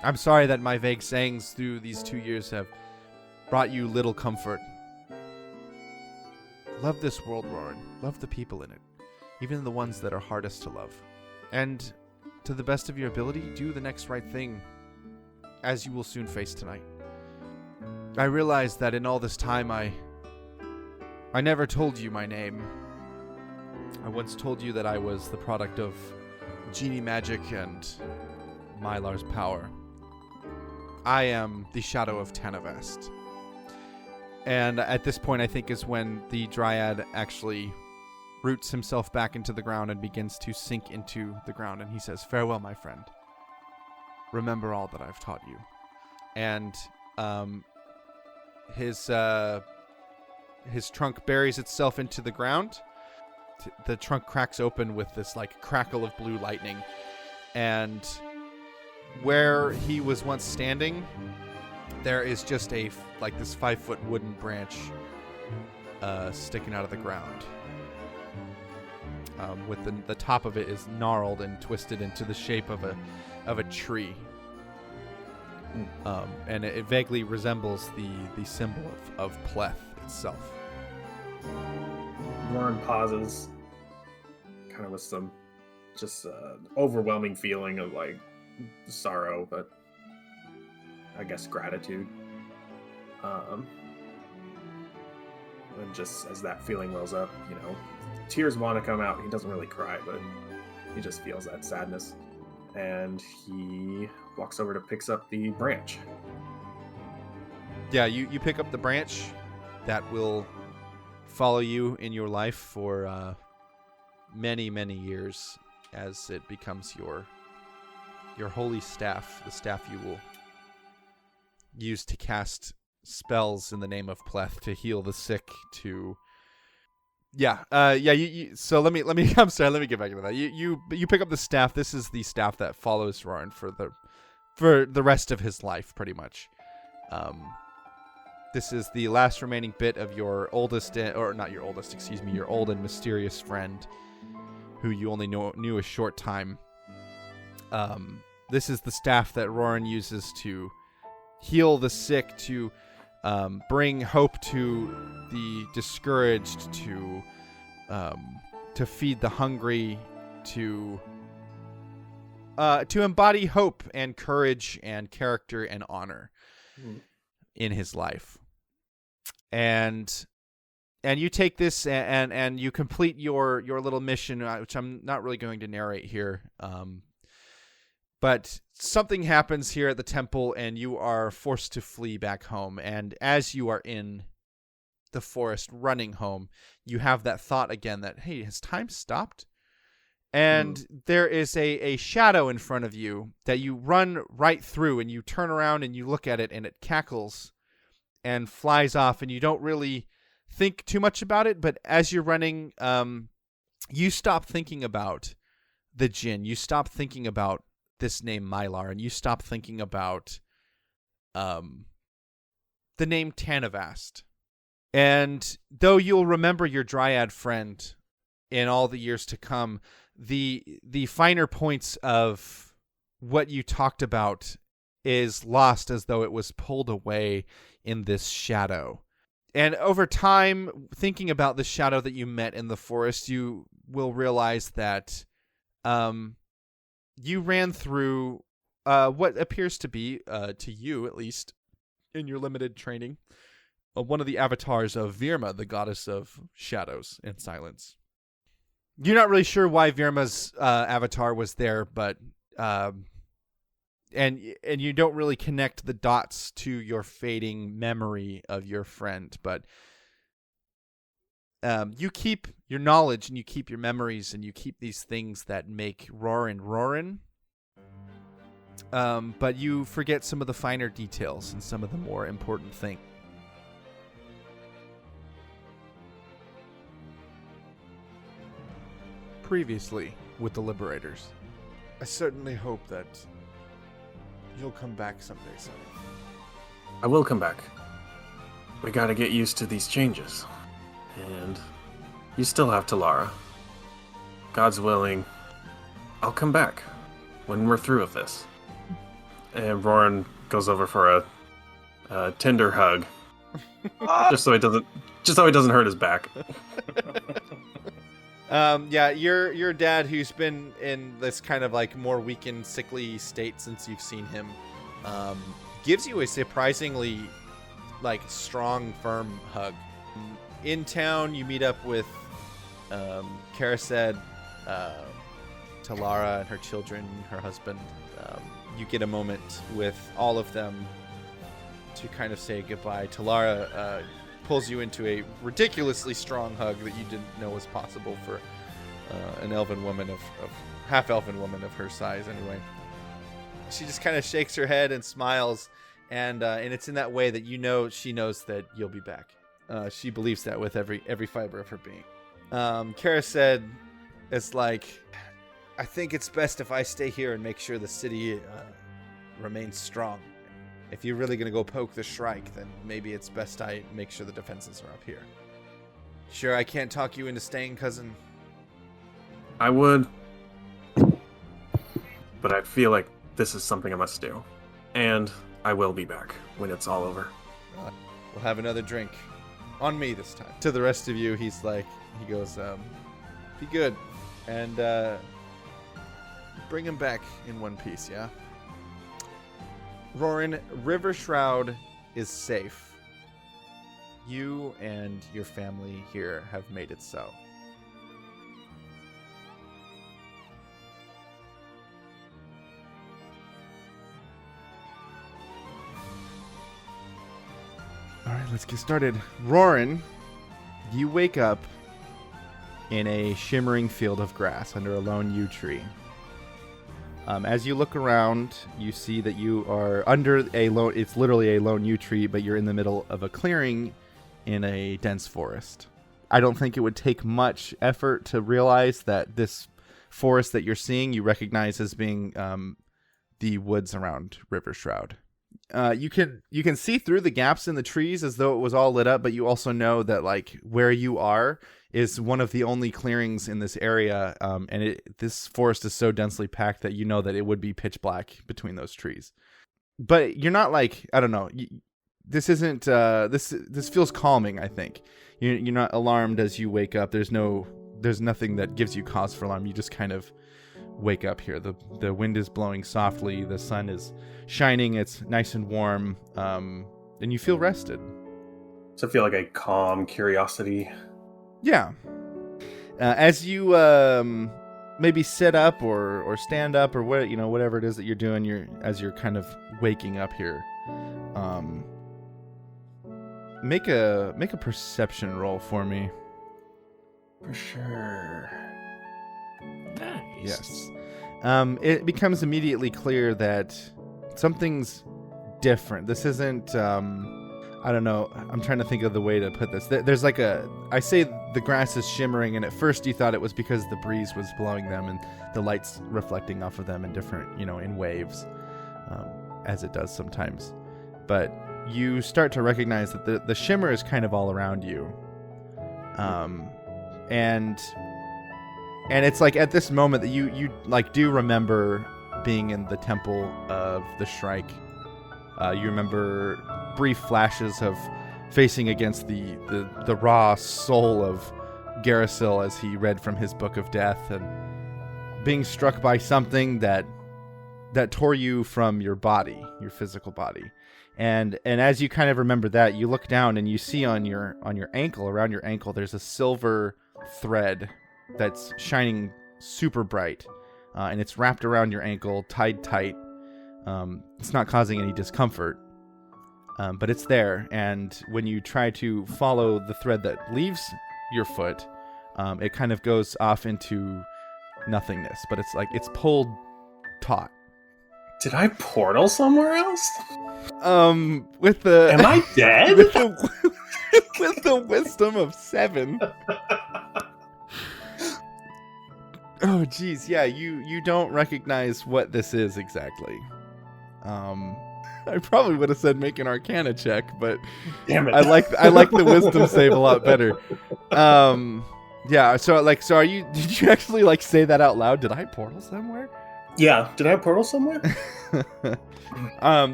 I'm sorry that my vague sayings through these 2 years have brought you little comfort. Love this world, Roran. Love the people in it, even the ones that are hardest to love. And to the best of your ability, do the next right thing, as you will soon face tonight. I realize that in all this time I never told you my name. I once told you that I was the product of genie magic and Mylar's power. I am the shadow of Tanavast. And at this point, I think, is when the Dryad actually roots himself back into the ground and begins to sink into the ground. And he says, "Farewell, my friend. Remember all that I've taught you." And his trunk buries itself into the ground. The trunk cracks open with this like crackle of blue lightning, and where he was once standing, there is just this 5-foot wooden branch sticking out of the ground. With the top of it is gnarled and twisted into the shape of a tree. And it vaguely resembles the symbol of Pleth itself. Warren pauses, kind of with some just overwhelming feeling of sorrow, but I guess gratitude. And just as that feeling wells up, tears want to come out. He doesn't really cry, but he just feels that sadness. And he walks over to picks up the branch. Yeah, you pick up the branch that will follow you in your life for many, many years as it becomes your holy staff, the staff you will use to cast spells in the name of Pleth, to heal the sick, to so let me I'm sorry, let me get back into that. You pick up the staff. This is the staff that follows Roran for the rest of his life, pretty much. This is the last remaining bit of your old and mysterious friend, who you only knew a short time. This is the staff that Roran uses to heal the sick, to bring hope to the discouraged, to feed the hungry, to embody hope and courage and character and honor in his life. And you take this and you complete your little mission, which I'm not really going to narrate here. But something happens here at the temple, and you are forced to flee back home. And as you are in the forest running home, you have that thought again that, hey, has time stopped? And there is a shadow in front of you that you run right through, and you turn around and you look at it, and it cackles and flies off, and you don't really think too much about it. But as you're running, you stop thinking about the Jinn. You stop thinking about this name Mylar, and you stop thinking about the name Tanavast. And though you'll remember your Dryad friend in all the years to come, the finer points of what you talked about is lost as though it was pulled away in this shadow. And over time, thinking about the shadow that you met in the forest, you will realize that you ran through what appears to be, to you at least, in your limited training, one of the avatars of Virma, the goddess of shadows and silence. You're not really sure why Virma's avatar was there, but and you don't really connect the dots to your fading memory of your friend, but you keep your knowledge and you keep your memories and you keep these things that make Rorin. But you forget some of the finer details and some of the more important things. Previously with the Liberators. I certainly hope that you'll come back someday, Sonny. I will come back. We gotta get used to these changes. And you still have Talara. God's willing, I'll come back when we're through with this. And Roran goes over for a tender hug. just so he doesn't hurt his back. Yeah, your dad, who's been in this kind of like more weakened, sickly state since you've seen him, gives you a surprisingly like strong, firm hug. In town, you meet up with Karased, Talara and her children, her husband. You get a moment with all of them to kind of say goodbye. Talara pulls you into a ridiculously strong hug that you didn't know was possible for an elven woman of half-elven woman of her size anyway. She just kind of shakes her head and smiles, and it's in that way that you know she knows that you'll be back. She believes that with every fiber of her being. Kara said, it's like, I think it's best if I stay here and make sure the city remains strong. If you're really going to go poke the Shrike, then maybe it's best I make sure the defenses are up here. Sure, I can't talk you into staying, cousin? I would, but I feel like this is something I must do. And I will be back when it's all over. We'll have another drink. On me this time. To the rest of you, he goes, be good. And bring him back in one piece, yeah? Rorin, River Shroud is safe. You and your family here have made it so. Alright, let's get started. Rorin, you wake up in a shimmering field of grass under a lone yew tree. As you look around, you see that you are under it's literally a lone yew tree, but you're in the middle of a clearing in a dense forest. I don't think it would take much effort to realize that this forest that you're seeing, you recognize as being the woods around River Shroud. You can see through the gaps in the trees as though it was all lit up, but you also know that like where you are is one of the only clearings in this area, and this forest is so densely packed that you know that it would be pitch black between those trees. But you're not like, I don't know, this isn't this feels calming. I think you're not alarmed as you wake up. There's nothing that gives you cause for alarm. You just kind of wake up here. The wind is blowing softly. The sun is shining. It's nice and warm, and you feel rested. So I feel like a calm curiosity. Yeah. As you maybe sit up or stand up or whatever it is that you're doing, as you're kind of waking up here, make a perception roll for me. For sure. Nice. Yes. It becomes immediately clear that something's different. This isn't I don't know. I'm trying to think of the way to put this. There's like I say the grass is shimmering, and at first you thought it was because the breeze was blowing them and the lights reflecting off of them in different, in waves, as it does sometimes. But you start to recognize that the shimmer is kind of all around you. And it's like at this moment that you like do remember being in the temple of the Shrike. You remember brief flashes of facing against the raw soul of Garrisil as he read from his book of death, and being struck by something that tore you from your body, your physical body. And as you kind of remember that, you look down and you see on your ankle, around your ankle, there's a silver thread that's shining super bright, and it's wrapped around your ankle, tied tight. It's not causing any discomfort, but it's there. And when you try to follow the thread that leaves your foot, it kind of goes off into nothingness. But it's like it's pulled taut. Did I portal somewhere else? With the Am I dead? with the wisdom of 7. Oh, geez, yeah, you don't recognize what this is exactly. I probably would have said make an Arcana check, but Damn it. I like the wisdom save a lot better. Yeah. So are you? Did you actually say that out loud? Did I portal somewhere? Yeah. Did I portal somewhere?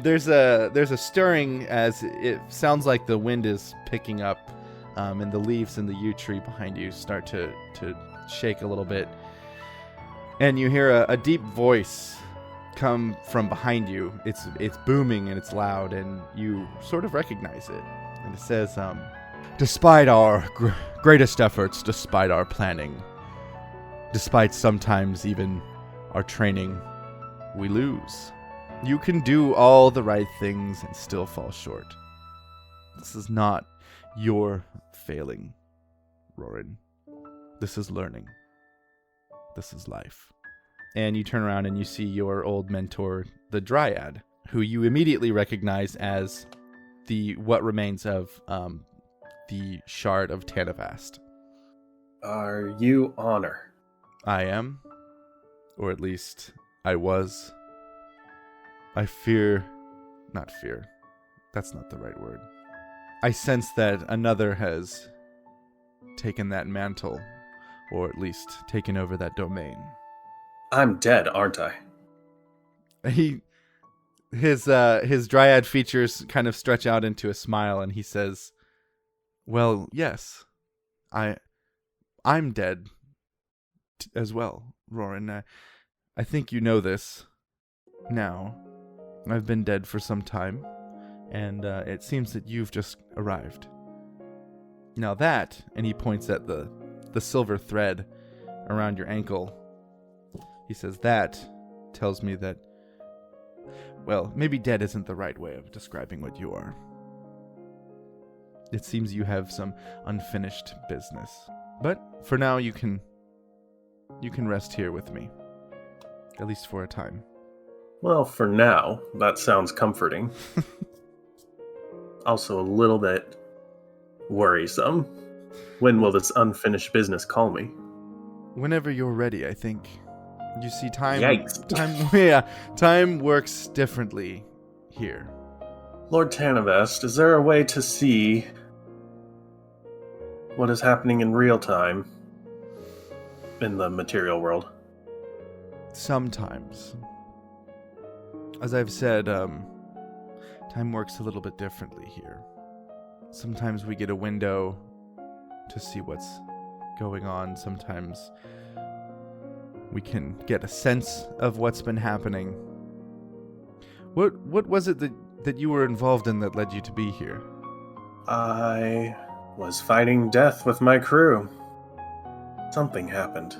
There's a stirring as it sounds like the wind is picking up, and the leaves in the yew tree behind you start to shake a little bit, and you hear a deep voice come from behind you. It's booming and it's loud, and you sort of recognize it. And it says, despite our greatest efforts, despite our planning, despite sometimes even our training, we lose. You can do all the right things and still fall short. This is not your failing, Rorin. This is learning. This is life. And you turn around and you see your old mentor, the Dryad, who you immediately recognize as what remains of the shard of Tanavast. Are you Honor? I am, or at least I was. I fear, not fear, that's not the right word. I sense that another has taken that mantle, or at least taken over that domain. I'm dead, aren't I? His Dryad features kind of stretch out into a smile, and he says, "Well, yes, I'm dead as well, Rorin. I think you know this now. I've been dead for some time, and it seems that you've just arrived. Now that," and he points at the silver thread around your ankle. He says, "That tells me that, well, maybe dead isn't the right way of describing what you are. It seems you have some unfinished business. But for now, you can rest here with me, at least for a time." Well, for now, that sounds comforting. Also a little bit worrisome. When will this unfinished business call me? Whenever you're ready, I think. You see, time Yikes. time works differently here. Lord Tanavest, is there a way to see what is happening in real time in the material world? Sometimes. As I've said, time works a little bit differently here. Sometimes we get a window to see what's going on. Sometimes we can get a sense of what's been happening. What was it that you were involved in that led you to be here? I was fighting death with my crew. Something happened.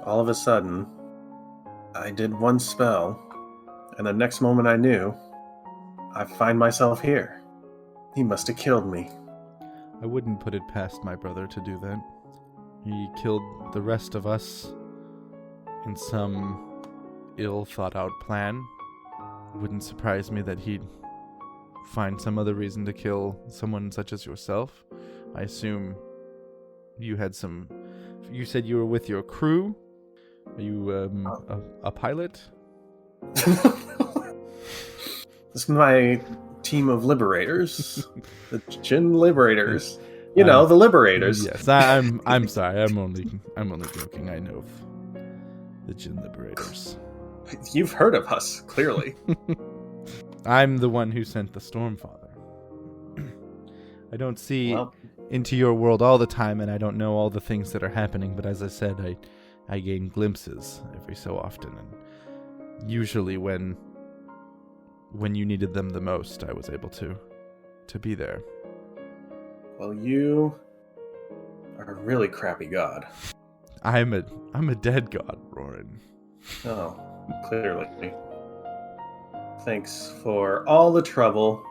All of a sudden, I did one spell, and the next moment I knew, I find myself here. He must have killed me. I wouldn't put it past my brother to do that. He killed the rest of us in some ill-thought-out plan. It wouldn't surprise me that he'd find some other reason to kill someone such as yourself. I assume you had some... You said you were with your crew? Are you a pilot? This is my team of Liberators. The Jin Liberators. You know, the Liberators. Yes, I'm sorry. I'm only joking. I know of the Jin Liberators. You've heard of us, clearly. I'm the one who sent the Stormfather. I don't see into your world all the time, and I don't know all the things that are happening, but as I said, I gain glimpses every so often, and usually when you needed them the most, I was able to be there. Well, you are a really crappy god. I'm a dead god, Roran. Oh, clearly. Thanks for all the trouble.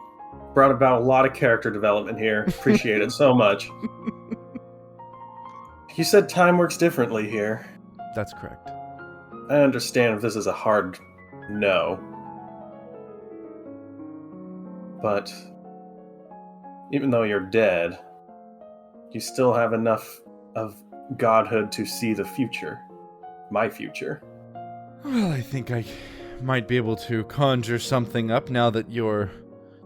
Brought about a lot of character development here. Appreciate it so much. You said time works differently here. That's correct. I understand if this is a hard no. But even though you're dead, you still have enough of godhood to see the future. My future. Well, I think I might be able to conjure something up now that you're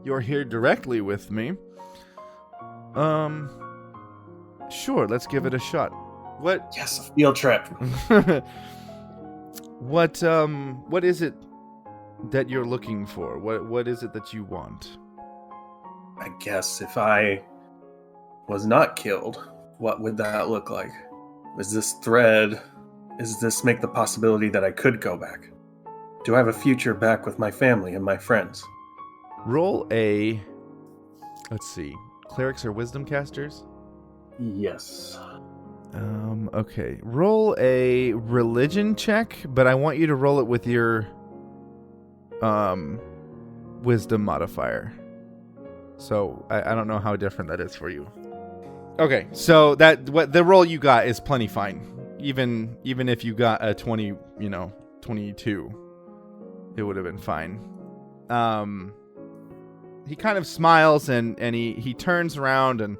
here directly with me. Sure, let's give it a shot. What? Yes, a field trip. What is it that you're looking for? What is it that you want? I guess if I was not killed, what would that look like? Is this thread? Does this make the possibility that I could go back? Do I have a future back with my family and my friends? Roll a... Let's see. Clerics are wisdom casters? Yes. Okay. Roll a religion check, but I want you to roll it with your wisdom modifier. So I don't know how different that is for you. Okay, so the roll you got is plenty fine. Even if you got a 22, it would have been fine. He kind of smiles and he turns around, and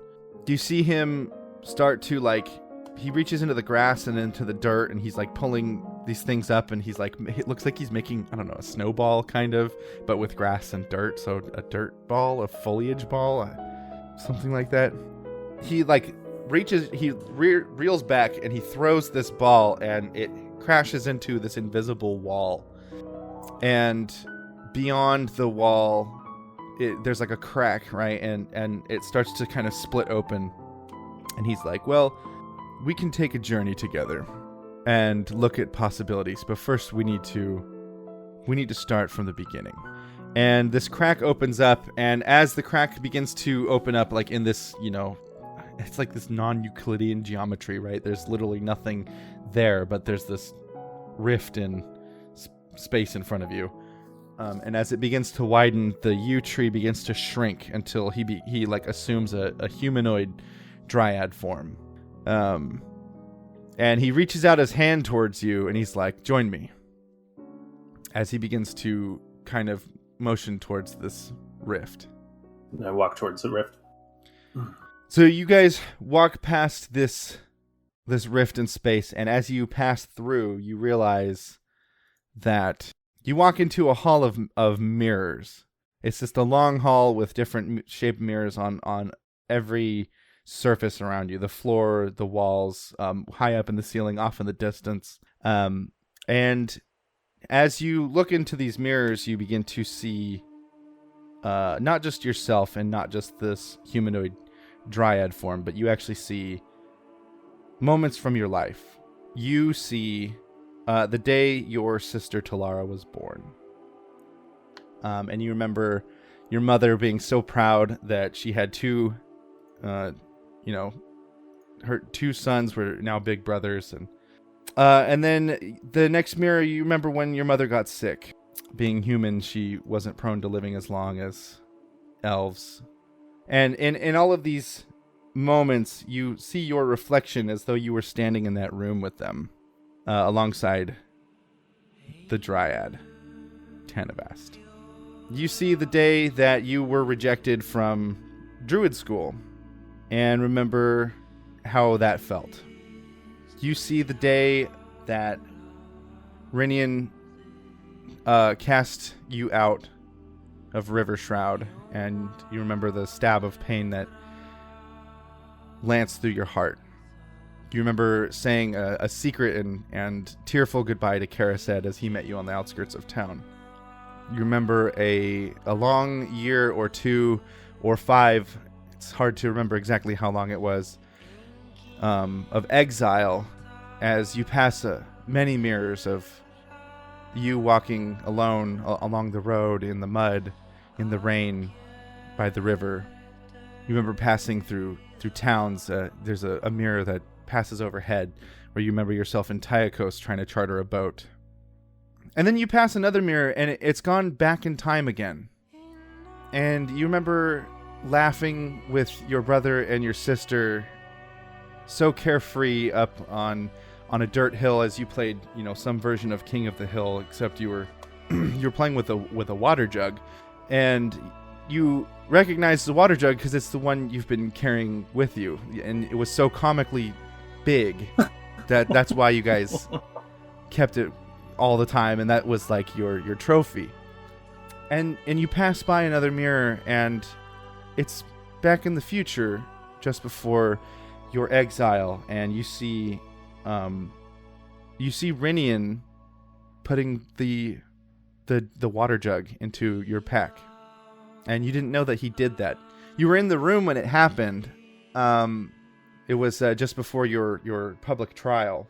you see him start to, like, he reaches into the grass and into the dirt, and he's like pulling these things up, and he's like, it looks like he's making, I don't know, a snowball kind of, but with grass and dirt. So a dirt ball, a foliage ball, something like that. He like reaches, he reels back, and he throws this ball, and it crashes into this invisible wall. And beyond the wall, there's like a crack, right? And it starts to kind of split open. And he's like, well, we can take a journey together and look at possibilities, but first we need to start from the beginning. And this crack opens up, and as the crack begins to open up, like in this, it's like this non-Euclidean geometry, right? There's literally nothing there, but there's this rift in space in front of you. And as it begins to widen, the yew tree begins to shrink until he like assumes a humanoid dryad form. And he reaches out his hand towards you, and he's like, join me. As he begins to kind of motion towards this rift. And I walk towards the rift. So you guys walk past this rift in space, and as you pass through, you realize that you walk into a hall of mirrors. It's just a long hall with different shaped mirrors on every surface around you, the floor, the walls, high up in the ceiling, off in the distance. And as you look into these mirrors, you begin to see not just yourself and not just this humanoid dryad form, but you actually see moments from your life. You see the day your sister Talara was born. And you remember your mother being so proud that she had two her two sons were now big brothers, and then the next mirror, you remember when your mother got sick. Being human, she wasn't prone to living as long as elves. And in all of these moments, you see your reflection as though you were standing in that room with them, alongside the dryad, Tanavast. you see the day that you were rejected from Druid School and remember how that felt. You see the day that Rinian cast you out of River Shroud, and you remember the stab of pain that lanced through your heart. You remember saying a secret and tearful goodbye to Karased as he met you on the outskirts of town. You remember a long year or 2 or 5, it's hard to remember exactly how long it was, of exile as you pass many mirrors of you walking alone along the road in the mud, in the rain, by the river. You remember passing through towns. There's a mirror that passes overhead where you remember yourself in Tyakos trying to charter a boat. And then you pass another mirror and it's gone back in time again. And you remember laughing with your brother and your sister so carefree up on a dirt hill as you played, some version of King of the Hill, except you were playing with a water jug. And you recognize the water jug because it's the one you've been carrying with you. And it was so comically big that's why you guys kept it all the time, and that was like your trophy. And you pass by another mirror, and it's back in the future, just before your exile, and you see Rinian putting the water jug into your pack, and you didn't know that he did that. You were in the room when it happened. It was just before your public trial.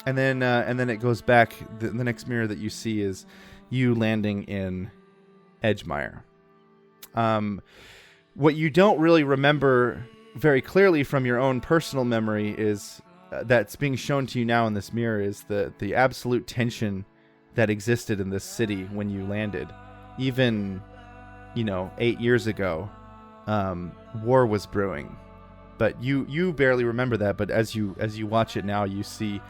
And then it goes back. The next mirror that you see is you landing in Edgemire. What you don't really remember very clearly from your own personal memory is that's being shown to you now in this mirror is the absolute tension that existed in this city when you landed. Even 8 years ago, war was brewing. But you barely remember that. But as you watch it now, you see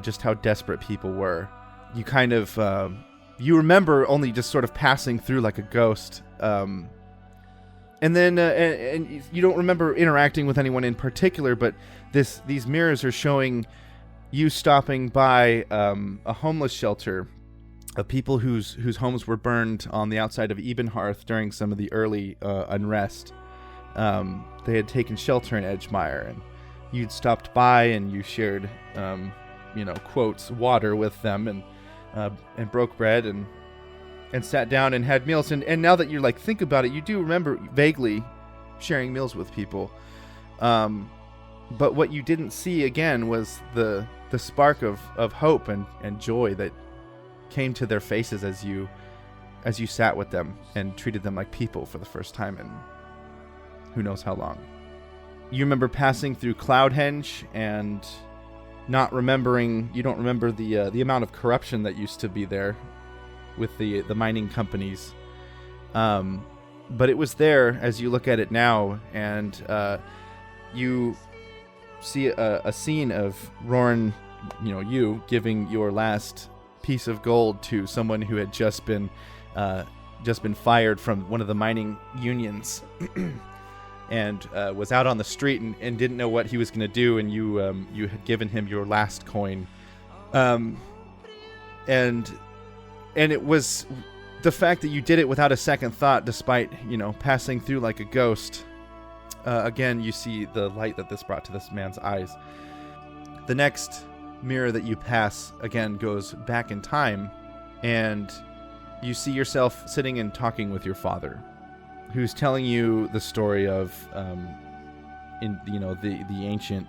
just how desperate people were. You kind of you remember only just sort of passing through like a ghost, and then and you don't remember interacting with anyone in particular. But these mirrors are showing you stopping by a homeless shelter of people whose homes were burned on the outside of Ebenhearth during some of the early unrest. They had taken shelter in Edgemire, and you'd stopped by and you shared, quotes, water with them and broke bread and sat down and had meals. And now that you think about it, you do remember vaguely sharing meals with people. But what you didn't see again was the spark of hope and joy that came to their faces as you sat with them and treated them like people for the first time in who knows how long. You remember passing through Cloudhenge and not remembering. You don't remember the amount of corruption that used to be there with the mining companies, but it was there as you look at it now, and you see a scene of Roran, you giving your last piece of gold to someone who had just been fired from one of the mining unions. And was out on the street and didn't know what he was going to do, and you had given him your last coin, and it was the fact that you did it without a second thought, despite passing through like a ghost. Again, you see the light that this brought to this man's eyes. The next mirror that you pass again goes back in time, and you see yourself sitting and talking with your father, who's telling you the story of, the ancient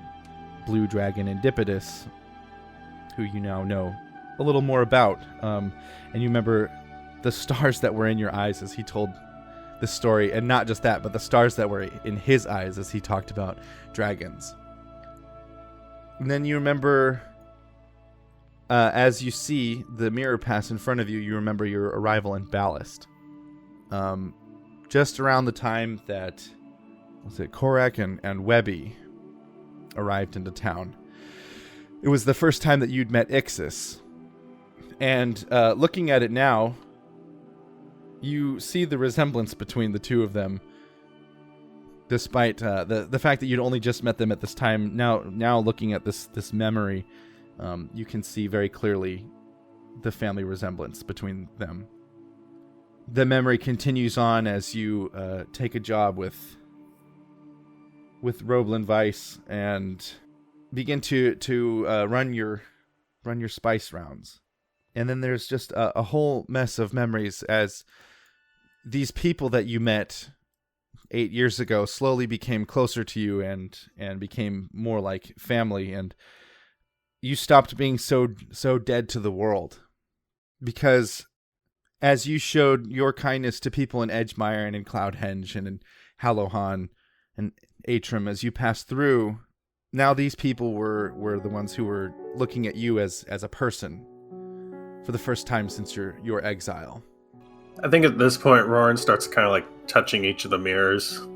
blue dragon Indipidus, who you now know a little more about. And you remember the stars that were in your eyes as he told the story, and not just that, but the stars that were in his eyes as he talked about dragons. And then you remember, as you see the mirror pass in front of you, you remember your arrival in Ballast. Just around the time that, Korak and Webby arrived into town. It was the first time that you'd met Ixis. And looking at it now, you see the resemblance between the two of them, despite the fact that you'd only just met them at this time. Now looking at this memory, you can see very clearly the family resemblance between them. The memory continues on as you take a job with Roblin Weiss and begin to run your spice rounds. And then there's just a whole mess of memories as these people that you met 8 years ago slowly became closer to you and became more like family, and you stopped being so dead to the world. Because as you showed your kindness to people in Edgemire and in Cloudhenge and in Hallohan and Atrim, as you passed through, now these people were the ones who were looking at you as a person for the first time since your exile. I think at this point, Roran starts kind of like touching each of the mirrors,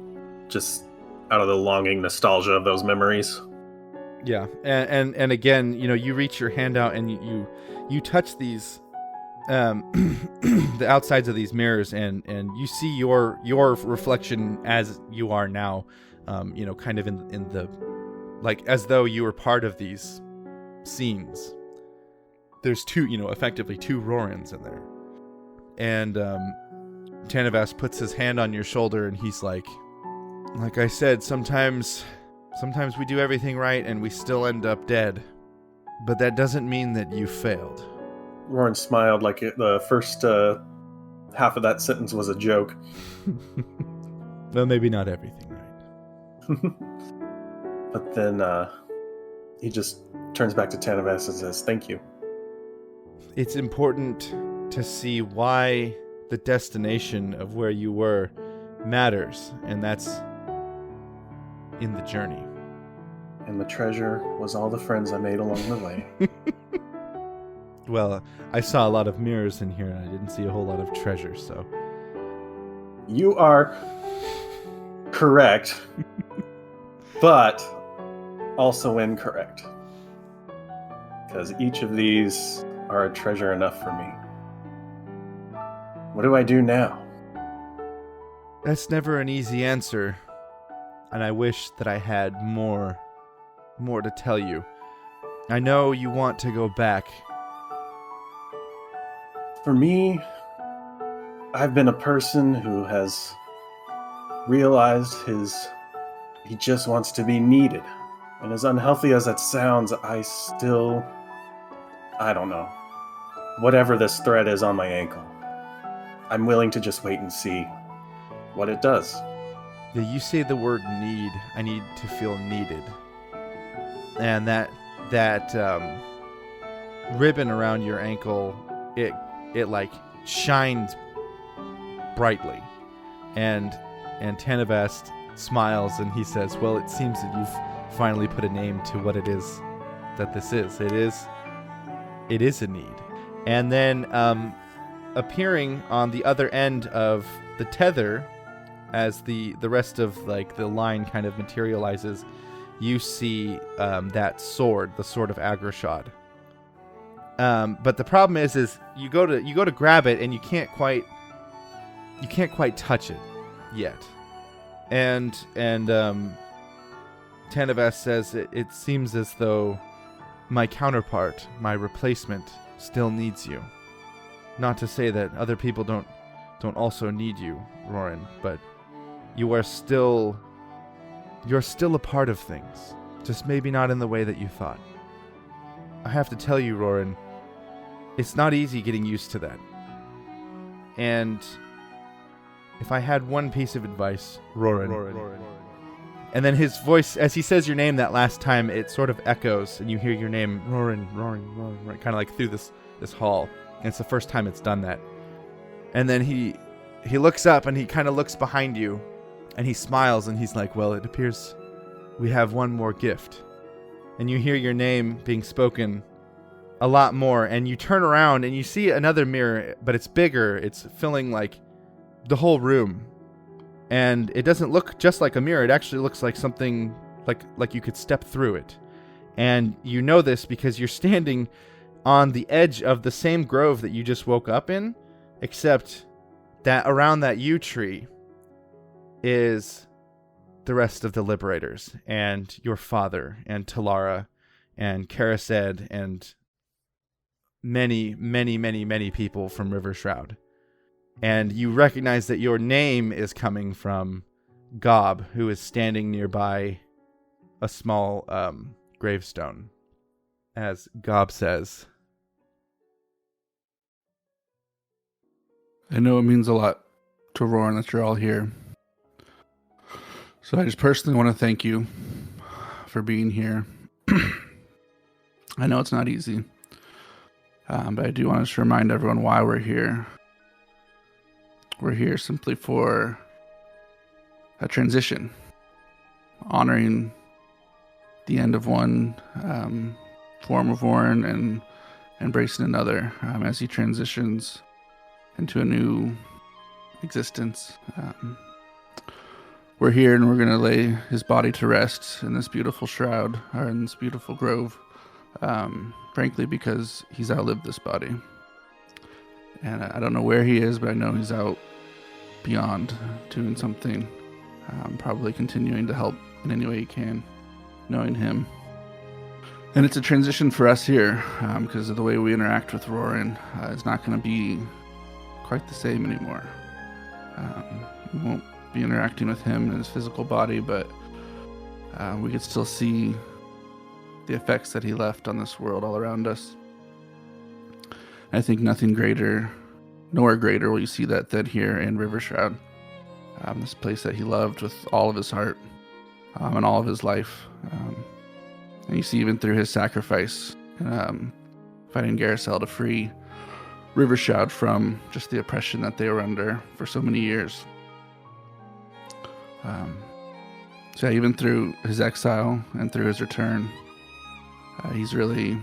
just out of the longing nostalgia of those memories. Yeah, and again, you reach your hand out and you touch these, the outsides of these mirrors, and you see your reflection as you are now, kind of in the, like, as though you were part of these scenes. There's effectively two Rorans in there. And Tanavas puts his hand on your shoulder and he's like I said, sometimes we do everything right and we still end up dead. But that doesn't mean that you failed. Roran smiled like the first half of that sentence was a joke. Well, maybe not everything right. But then he just turns back to Tanavas and says, "Thank you." It's important to see why the destination of where you were matters, and that's in the journey. And the treasure was all the friends I made along the way. Well, I saw a lot of mirrors in here, and I didn't see a whole lot of treasure, so... You are correct, but also incorrect. Because each of these are a treasure enough for me. What do I do now? That's never an easy answer, and I wish that I had more to tell you. I know you want to go back. For me, I've been a person who has realized he just wants to be needed. And as unhealthy as that sounds, I don't know. Whatever this thread is on my ankle, I'm willing to just wait and see what it does. You say the word need. I need to feel needed. And that ribbon around your ankle, it like shines brightly. And Tanavast smiles and he says, "Well, it seems that you've finally put a name to what it is that this is. It is a need." And then appearing on the other end of the tether, as the rest of like the line kind of materializes, you see that sword, the sword of Agrashad. But the problem is you go to grab it and you can't quite touch it yet. And Tanavas says it seems as though my counterpart, my replacement, still needs you. Not to say that other people don't also need you, Roran, but you're still a part of things. Just maybe not in the way that you thought. I have to tell you, Roran, it's not easy getting used to that. And if I had one piece of advice, Roran. And then his voice, as he says your name that last time, it sort of echoes, and you hear your name, Roran, kind of like through this hall. And it's the first time it's done that. And then he looks up and he kind of looks behind you, and he smiles and he's like, "Well, it appears we have one more gift." And you hear your name being spoken a lot more, and you turn around and you see another mirror, but it's bigger. It's filling like the whole room. And it doesn't look just like a mirror. It actually looks like something like you could step through it. And you know this because you're standing on the edge of the same grove that you just woke up in, except that around that yew tree is the rest of the Liberators and your father and Talara and Karased and many, many, many, many people from River Shroud. And you recognize that your name is coming from Gob, who is standing nearby a small gravestone. As Gob says, I know it means a lot to Roran that you're all here. So I just personally want to thank you for being here. I know it's not easy, but I do want to remind everyone why we're here. We're here simply for a transition, honoring the end of one form of Roran and embracing another as he transitions into a new existence. We're here and we're going to lay his body to rest in this beautiful shroud, or in this beautiful grove, frankly, because he's outlived this body. And I don't know where he is, but I know he's out beyond doing something, probably continuing to help in any way he can, knowing him. And it's a transition for us here, because of the way we interact with Roran is not going to be quite the same anymore. We won't be interacting with him in his physical body, but we could still see the effects that he left on this world all around us. I think nowhere greater will you see that than here in River Shroud, this place that he loved with all of his heart and all of his life. And you see even through his sacrifice, fighting Garacel to free River Shroud from just the oppression that they were under for so many years. So even through his exile and through his return, he's really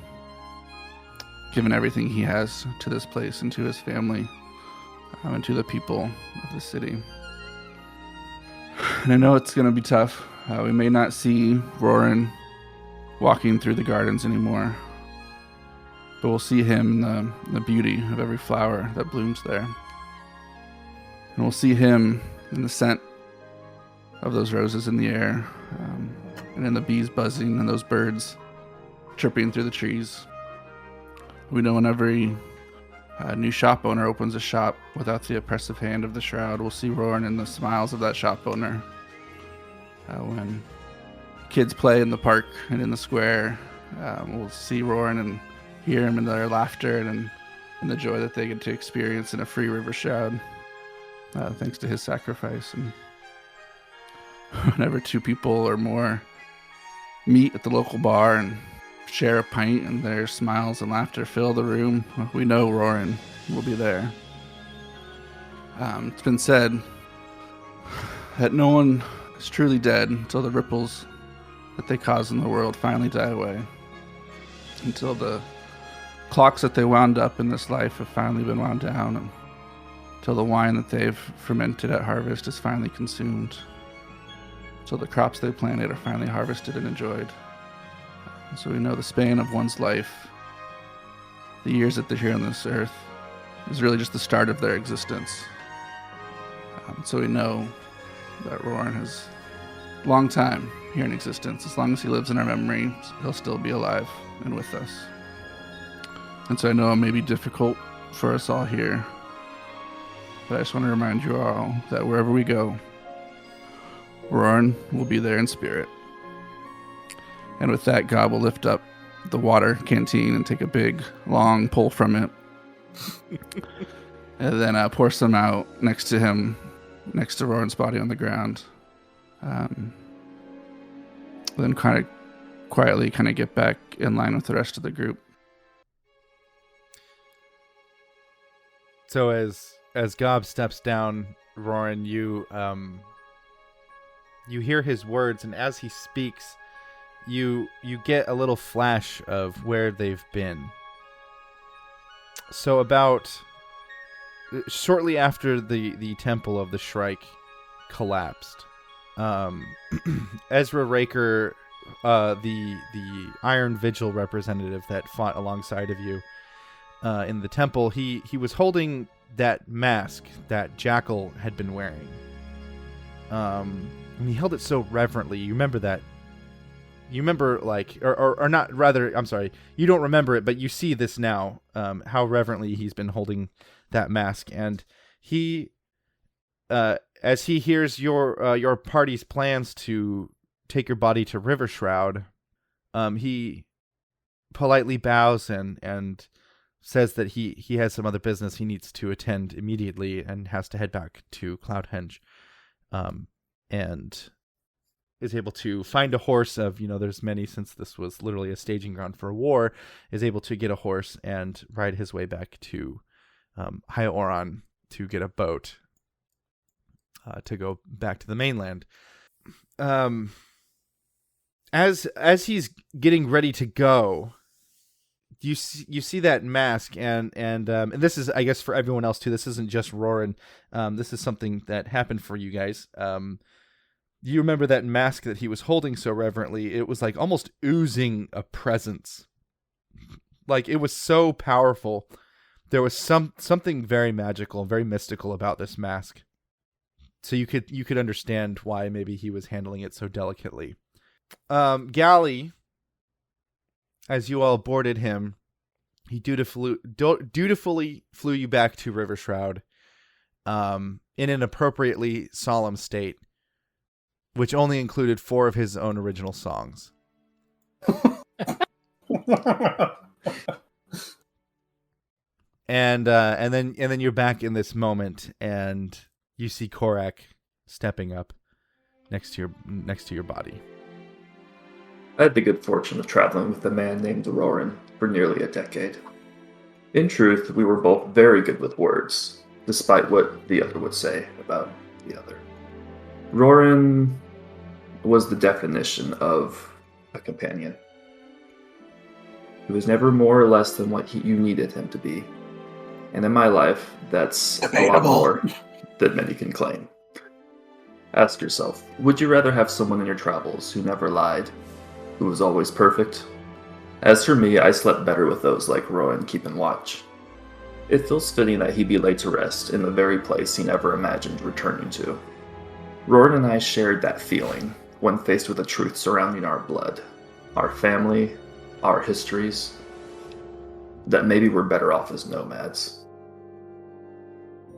given everything he has to this place and to his family and to the people of the city. And I know it's going to be tough. We may not see Roran walking through the gardens anymore, but we'll see him in the beauty of every flower that blooms there. And we'll see him in the scent of those roses in the air, and in the bees buzzing and those birds chirping through the trees. We know when every new shop owner opens a shop without the oppressive hand of the Shroud, we'll see Roran in the smiles of that shop owner. When kids play in the park and in the square, we'll see Roran and hear him in their laughter and in the joy that they get to experience in a free River Shroud, thanks to his sacrifice. And whenever two people or more meet at the local bar and share a pint and their smiles and laughter fill the room, we know Roran will be there. It's been said that no one is truly dead until the ripples that they cause in the world finally die away, until the clocks that they wound up in this life have finally been wound down, and until the wine that they've fermented at harvest is finally consumed, until the crops they planted are finally harvested and enjoyed. And so we know the span of one's life, the years that they're here on this earth, is really just the start of their existence. So we know that Roran has a long time here in existence. As long as he lives in our memory, he'll still be alive and with us. And so I know it may be difficult for us all here, but I just want to remind you all that wherever we go, Roran will be there in spirit. And with that, God will lift up the water canteen and take a big, long pull from it. And then pour some out next to him, next to Roran's body on the ground. Then kind of quietly get back in line with the rest of the group. So as Gob steps down, Roran, you hear his words, and as he speaks, you get a little flash of where they've been. So about shortly after the temple of the Shrike collapsed, Ezra Raker, the Iron Vigil representative that fought alongside of you, in the temple, he was holding that mask that Jackal had been wearing. And he held it so reverently. You remember that? You remember, like, or not, rather, I'm sorry, you don't remember it, but you see this now, how reverently he's been holding that mask. And he, as he hears your party's plans to take your body to River Shroud, he politely bows and says that he has some other business he needs to attend immediately and has to head back to Cloudhenge, and is able to find a horse of, there's many, since this was literally a staging ground for a war, is able to get a horse and ride his way back to Hyoron to get a boat to go back to the mainland. As he's getting ready to go, you see that mask, and this is, I guess, for everyone else too. This isn't just Roran. This is something that happened for you guys. You remember that mask that he was holding so reverently? It was like almost oozing a presence. Like, it was so powerful. There was something very magical and very mystical about this mask. So you could understand why maybe he was handling it so delicately. Galley, as you all boarded him, he dutifully flew you back to River Shroud, in an appropriately solemn state, which only included 4 of his own original songs. And then you're back in this moment, and you see Korak stepping up next to your body. I had the good fortune of traveling with a man named Roran for nearly a decade. In truth, we were both very good with words, despite what the other would say about the other. Roran was the definition of a companion. He was never more or less than what you needed him to be. And in my life, that's a lot more than many can claim. Ask yourself, would you rather have someone in your travels who never lied, who was always perfect? As for me, I slept better with those like Rowan keeping watch. It feels fitting that he be laid to rest in the very place he never imagined returning to. Roran and I shared that feeling when faced with the truth surrounding our blood, our family, our histories, that maybe we're better off as nomads.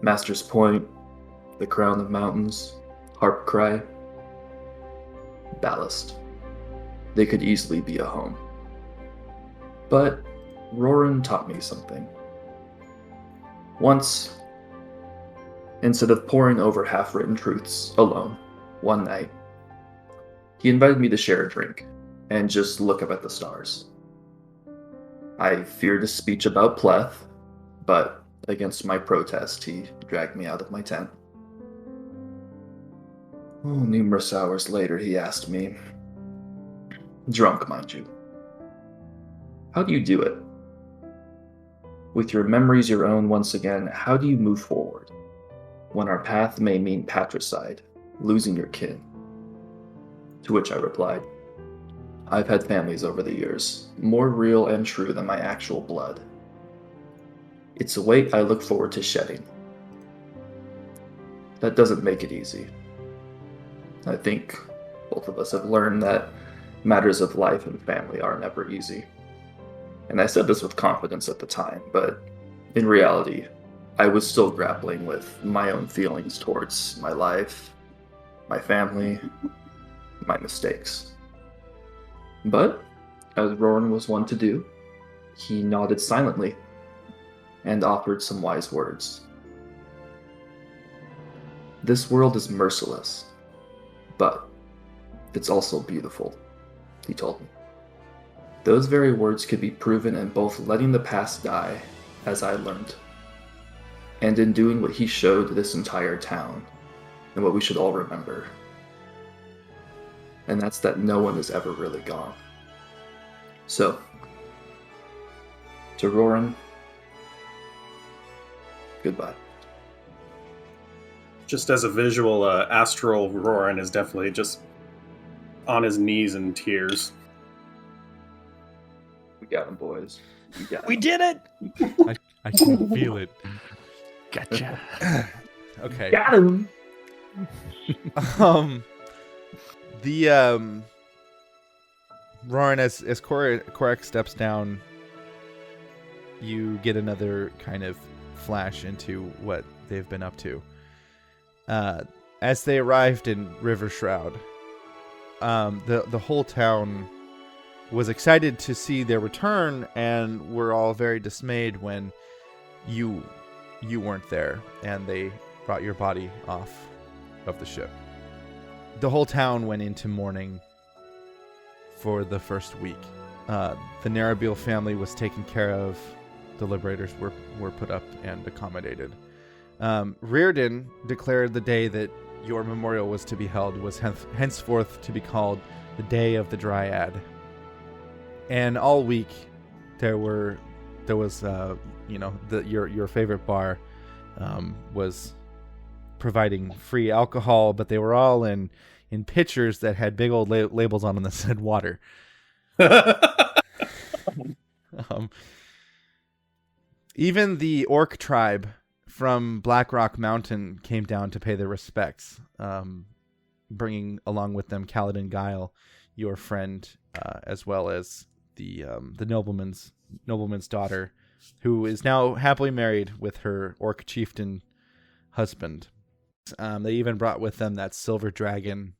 Master's Point, the Crown of Mountains, Harp Cry, Ballast. They could easily be a home. But Roran taught me something. Once, instead of poring over half-written truths alone, one night, he invited me to share a drink and just look up at the stars. I feared a speech about Pleth, but against my protest, he dragged me out of my tent. Numerous hours later, he asked me, drunk, mind you, how do you do it? With your memories your own once again, how do you move forward when our path may mean patricide, losing your kin? To which I replied, I've had families over the years, more real and true than my actual blood. It's a weight I look forward to shedding. That doesn't make it easy. I think both of us have learned that matters of life and family are never easy. And I said this with confidence at the time, but in reality, I was still grappling with my own feelings towards my life, my family, my mistakes. But, as Roran was wont to do, he nodded silently and offered some wise words. This world is merciless, but it's also beautiful, he told me. Those very words could be proven in both letting the past die, as I learned, and in doing what he showed this entire town, and what we should all remember. And that's that no one is ever really gone. So, to Roran, goodbye. Just as a visual, astral Roran is definitely just on his knees in tears. We got him, boys. We did it! I can feel it. Gotcha. Okay. Got him. Roran, as Korak steps down, you get another kind of flash into what they've been up to. As they arrived in River Shroud, the whole town was excited to see their return, and were all very dismayed when you weren't there, and they brought your body off of the ship. The whole town went into mourning for the first week. The Narabeel family was taken care of. The Liberators were put up and accommodated. Reardon declared the day that your memorial was to be held was henceforth to be called the Day of the Dryad. And all week there was your favorite bar was providing free alcohol, but they were all in pitchers that had big old labels on them that said water. Even the orc tribe from Blackrock Mountain came down to pay their respects, bringing along with them Kaladin Guile, your friend, as well as the nobleman's daughter, who is now happily married with her orc chieftain husband. They even brought with them that silver dragon,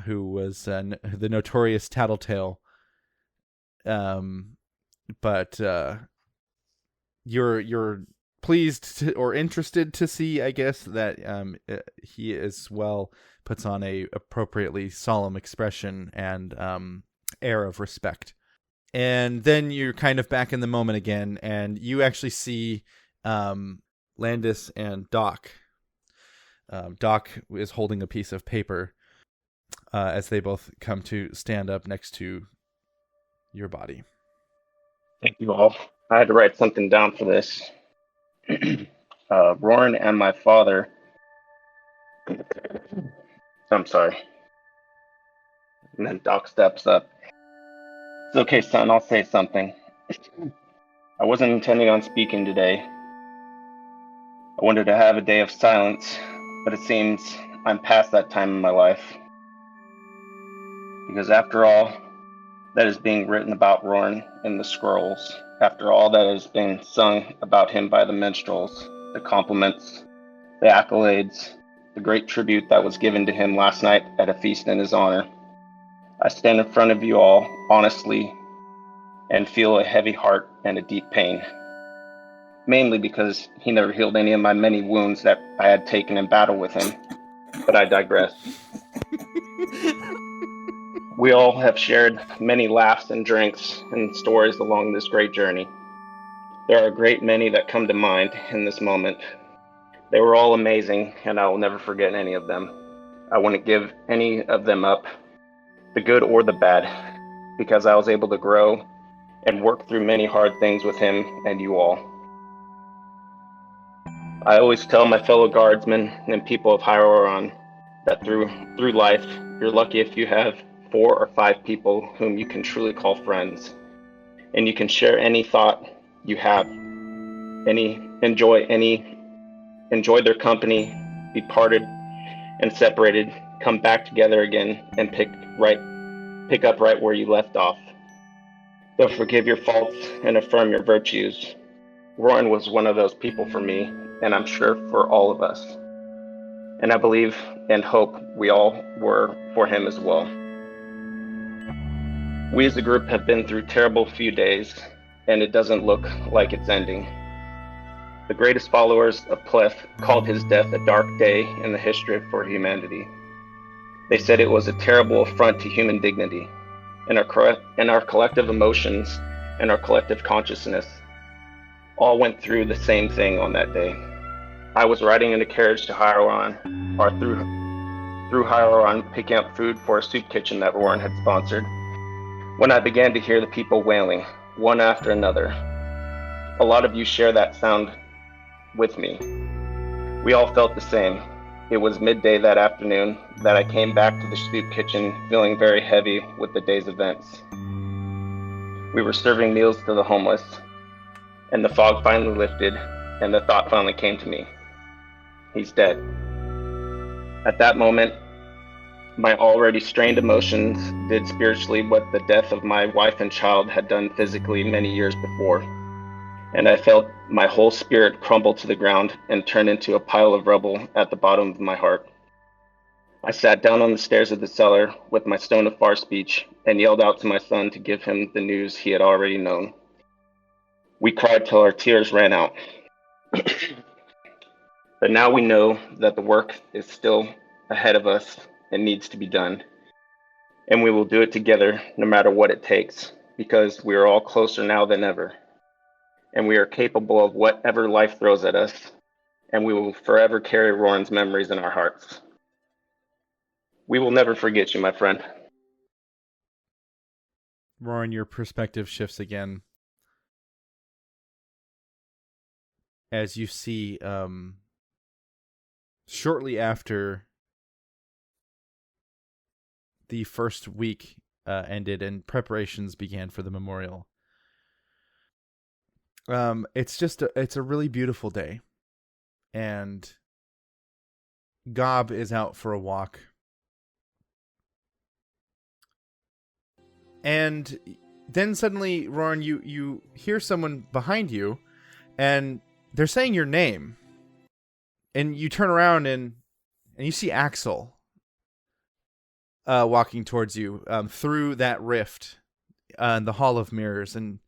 who was the notorious Tattletale. But you're pleased or interested to see, I guess, that he as well puts on a appropriately solemn expression and air of respect. And then you're kind of back in the moment again, and you actually see Landis and Doc. Doc is holding a piece of paper as they both come to stand up next to your body. Thank you all. I had to write something down for this. Roran and my father. I'm sorry. And then Doc steps up. It's okay, son, I'll say something. I wasn't intending on speaking today. I wanted to have a day of silence, but it seems I'm past that time in my life. Because after all that is being written about Roran in the scrolls, after all that has been sung about him by the minstrels, the compliments, the accolades, the great tribute that was given to him last night at a feast in his honor, I stand in front of you all honestly and feel a heavy heart and a deep pain. Mainly because he never healed any of my many wounds that I had taken in battle with him. But I digress. We all have shared many laughs and drinks and stories along this great journey. There are a great many that come to mind in this moment. They were all amazing, and I will never forget any of them. I wouldn't give any of them up, the good or the bad, because I was able to grow and work through many hard things with him and you all. I always tell my fellow guardsmen and people of Hyrule that through life, you're lucky if you have 4 or 5 people whom you can truly call friends, and you can share any thought you have, enjoy their company, be parted and separated, come back together again, and pick up right where you left off. They'll forgive your faults and affirm your virtues. Roran was one of those people for me, and I'm sure for all of us. And I believe and hope we all were for him as well. We as a group have been through terrible few days, and it doesn't look like it's ending. The greatest followers of Pleth called his death a dark day in the history for humanity. They said it was a terrible affront to human dignity, and our collective emotions and our collective consciousness all went through the same thing on that day. I was riding in a carriage to Hyrule, or through Hyrule, picking up food for a soup kitchen that Roran had sponsored, when I began to hear the people wailing, one after another. A lot of you share that sound with me. We all felt the same. It was midday that afternoon that I came back to the soup kitchen feeling very heavy with the day's events. We were serving meals to the homeless, and the fog finally lifted, and the thought finally came to me. He's dead. At that moment, my already strained emotions did spiritually what the death of my wife and child had done physically many years before, and I felt my whole spirit crumble to the ground and turn into a pile of rubble at the bottom of my heart. I sat down on the stairs of the cellar with my stone of far speech and yelled out to my son to give him the news he had already known. We cried till our tears ran out. But now we know that the work is still ahead of us and needs to be done. And we will do it together no matter what it takes, because we are all closer now than ever. And we are capable of whatever life throws at us, and we will forever carry Roran's memories in our hearts. We will never forget you, my friend. Roran, your perspective shifts again as you see shortly after the first week ended and preparations began for the memorial. It's a really beautiful day, and Gob is out for a walk. And then suddenly, Roran, you hear someone behind you, and they're saying your name. And you turn around and you see Axel walking towards you through that rift in the Hall of Mirrors. And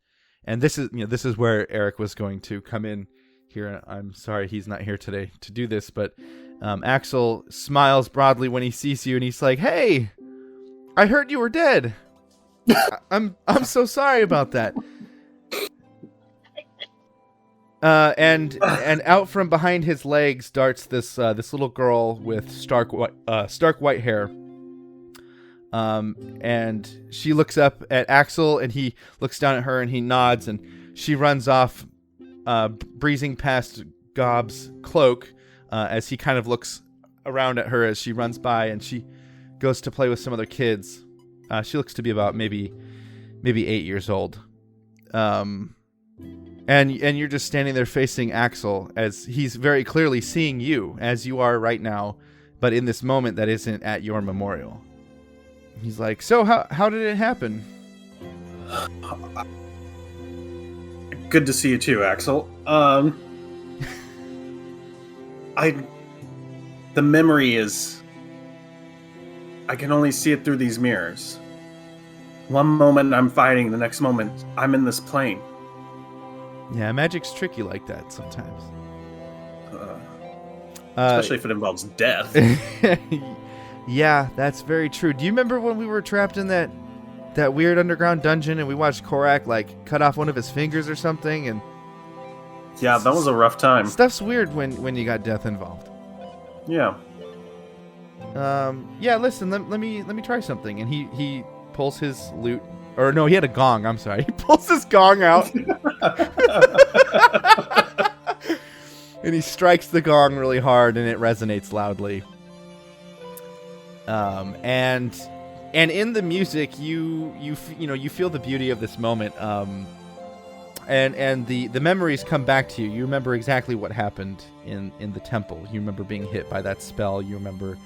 this is where Eric was going to come in here. I'm sorry he's not here today to do this, but Axel smiles broadly when he sees you, and he's like, "Hey, I heard you were dead. I'm so sorry about that." And out from behind his legs darts this little girl with stark white hair. And she looks up at Axel, and he looks down at her, and he nods, and she runs off, breezing past Gob's cloak, as he kind of looks around at her as she runs by, and she goes to play with some other kids. She looks to be about maybe 8 years old. And you're just standing there facing Axel as he's very clearly seeing you as you are right now, but in this moment that isn't at your memorial. He's like, "So how did it happen?" Good to see you too, Axel. The memory is, I can only see it through these mirrors. One moment I'm fighting, the next moment I'm in this plane. Yeah, magic's tricky like that sometimes. Especially if it involves death. Yeah, that's very true. Do you remember when we were trapped in that weird underground dungeon and we watched Korak cut off one of his fingers or something? And yeah, that was a rough time. Stuff's weird when you got death involved. Yeah. Yeah, listen, let me try something. And he pulls his lute. Or no, he had a gong. I'm sorry. He pulls his gong out. And he strikes the gong really hard, and it resonates loudly. And in the music, you feel the beauty of this moment. And the memories come back to you. You remember exactly what happened in the temple. You remember being hit by that spell. You remember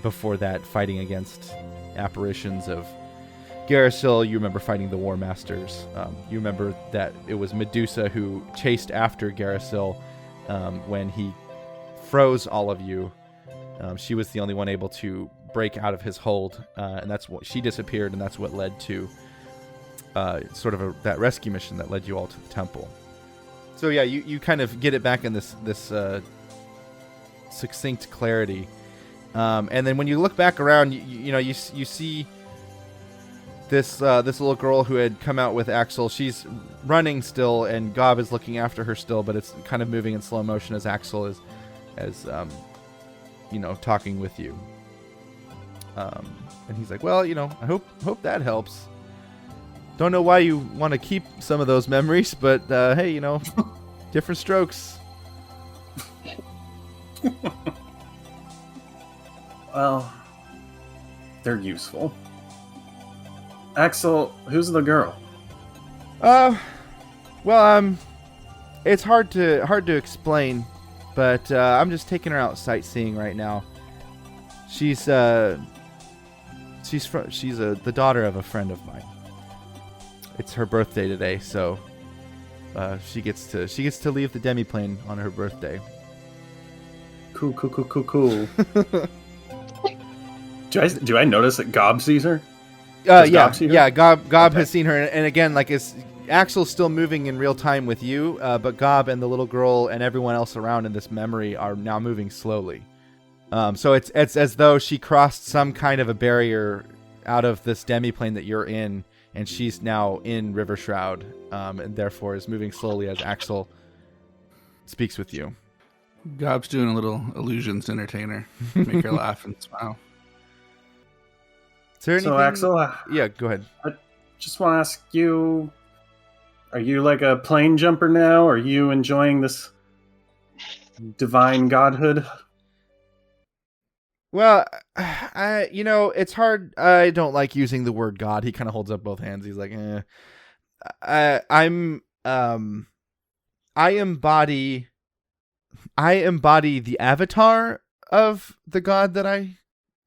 before that fighting against apparitions of Garrisil. You remember fighting the War Masters. You remember that it was Medusa who chased after Garrisil when he froze all of you. She was the only one able to break out of his hold, and that's what she disappeared, and that's what led to sort of that rescue mission that led you all to the temple. So yeah, you kind of get it back in this succinct clarity, and then when you look back around, you see this little girl who had come out with Axel. She's running still, and Gob is looking after her still, but it's kind of moving in slow motion as Axel is talking with you. And he's like, "Well, I hope that helps. Don't know why you want to keep some of those memories, but hey, different strokes." Well, they're useful. Axel, who's the girl? Well, it's hard to explain, but I'm just taking her out sightseeing right now. She's the daughter of a friend of mine. It's her birthday today, so she gets to leave the demiplane on her birthday. Cool. Do I notice that Gob sees her? Gob see her? Yeah. Gob Okay. has seen her, and again, like Axel's still moving in real time with you, but Gob and the little girl and everyone else around in this memory are now moving slowly. So it's as though she crossed some kind of a barrier out of this demiplane that you're in, and she's now in River Shroud, and therefore is moving slowly as Axel speaks with you. Gob's doing a little illusions to entertain her, make her laugh and smile. Is there anything? So Axel, Yeah, go ahead. I just want to ask you, are you like a plane jumper now? Are you enjoying this divine godhood? Well, it's hard. I don't like using the word God. He kind of holds up both hands. He's like, I embody the avatar of the God that I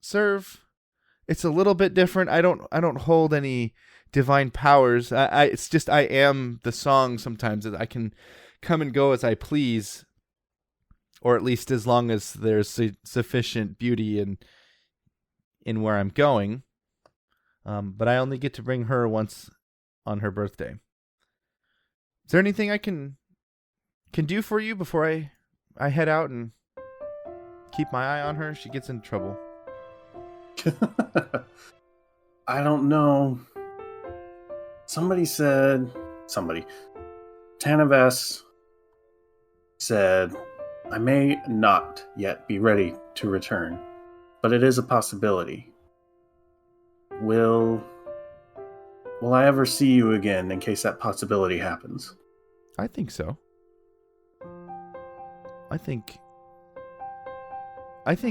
serve. It's a little bit different. I don't hold any divine powers. It's just I am the song sometimes. I can come and go as I please. Or at least as long as there's sufficient beauty in where I'm going. But I only get to bring her once on her birthday. Is there anything I can do for you before I head out and keep my eye on her? She gets in trouble. I don't know. Tanavest said, I may not yet be ready to return, but it is a possibility. Will I ever see you again in case that possibility happens? I think so. I think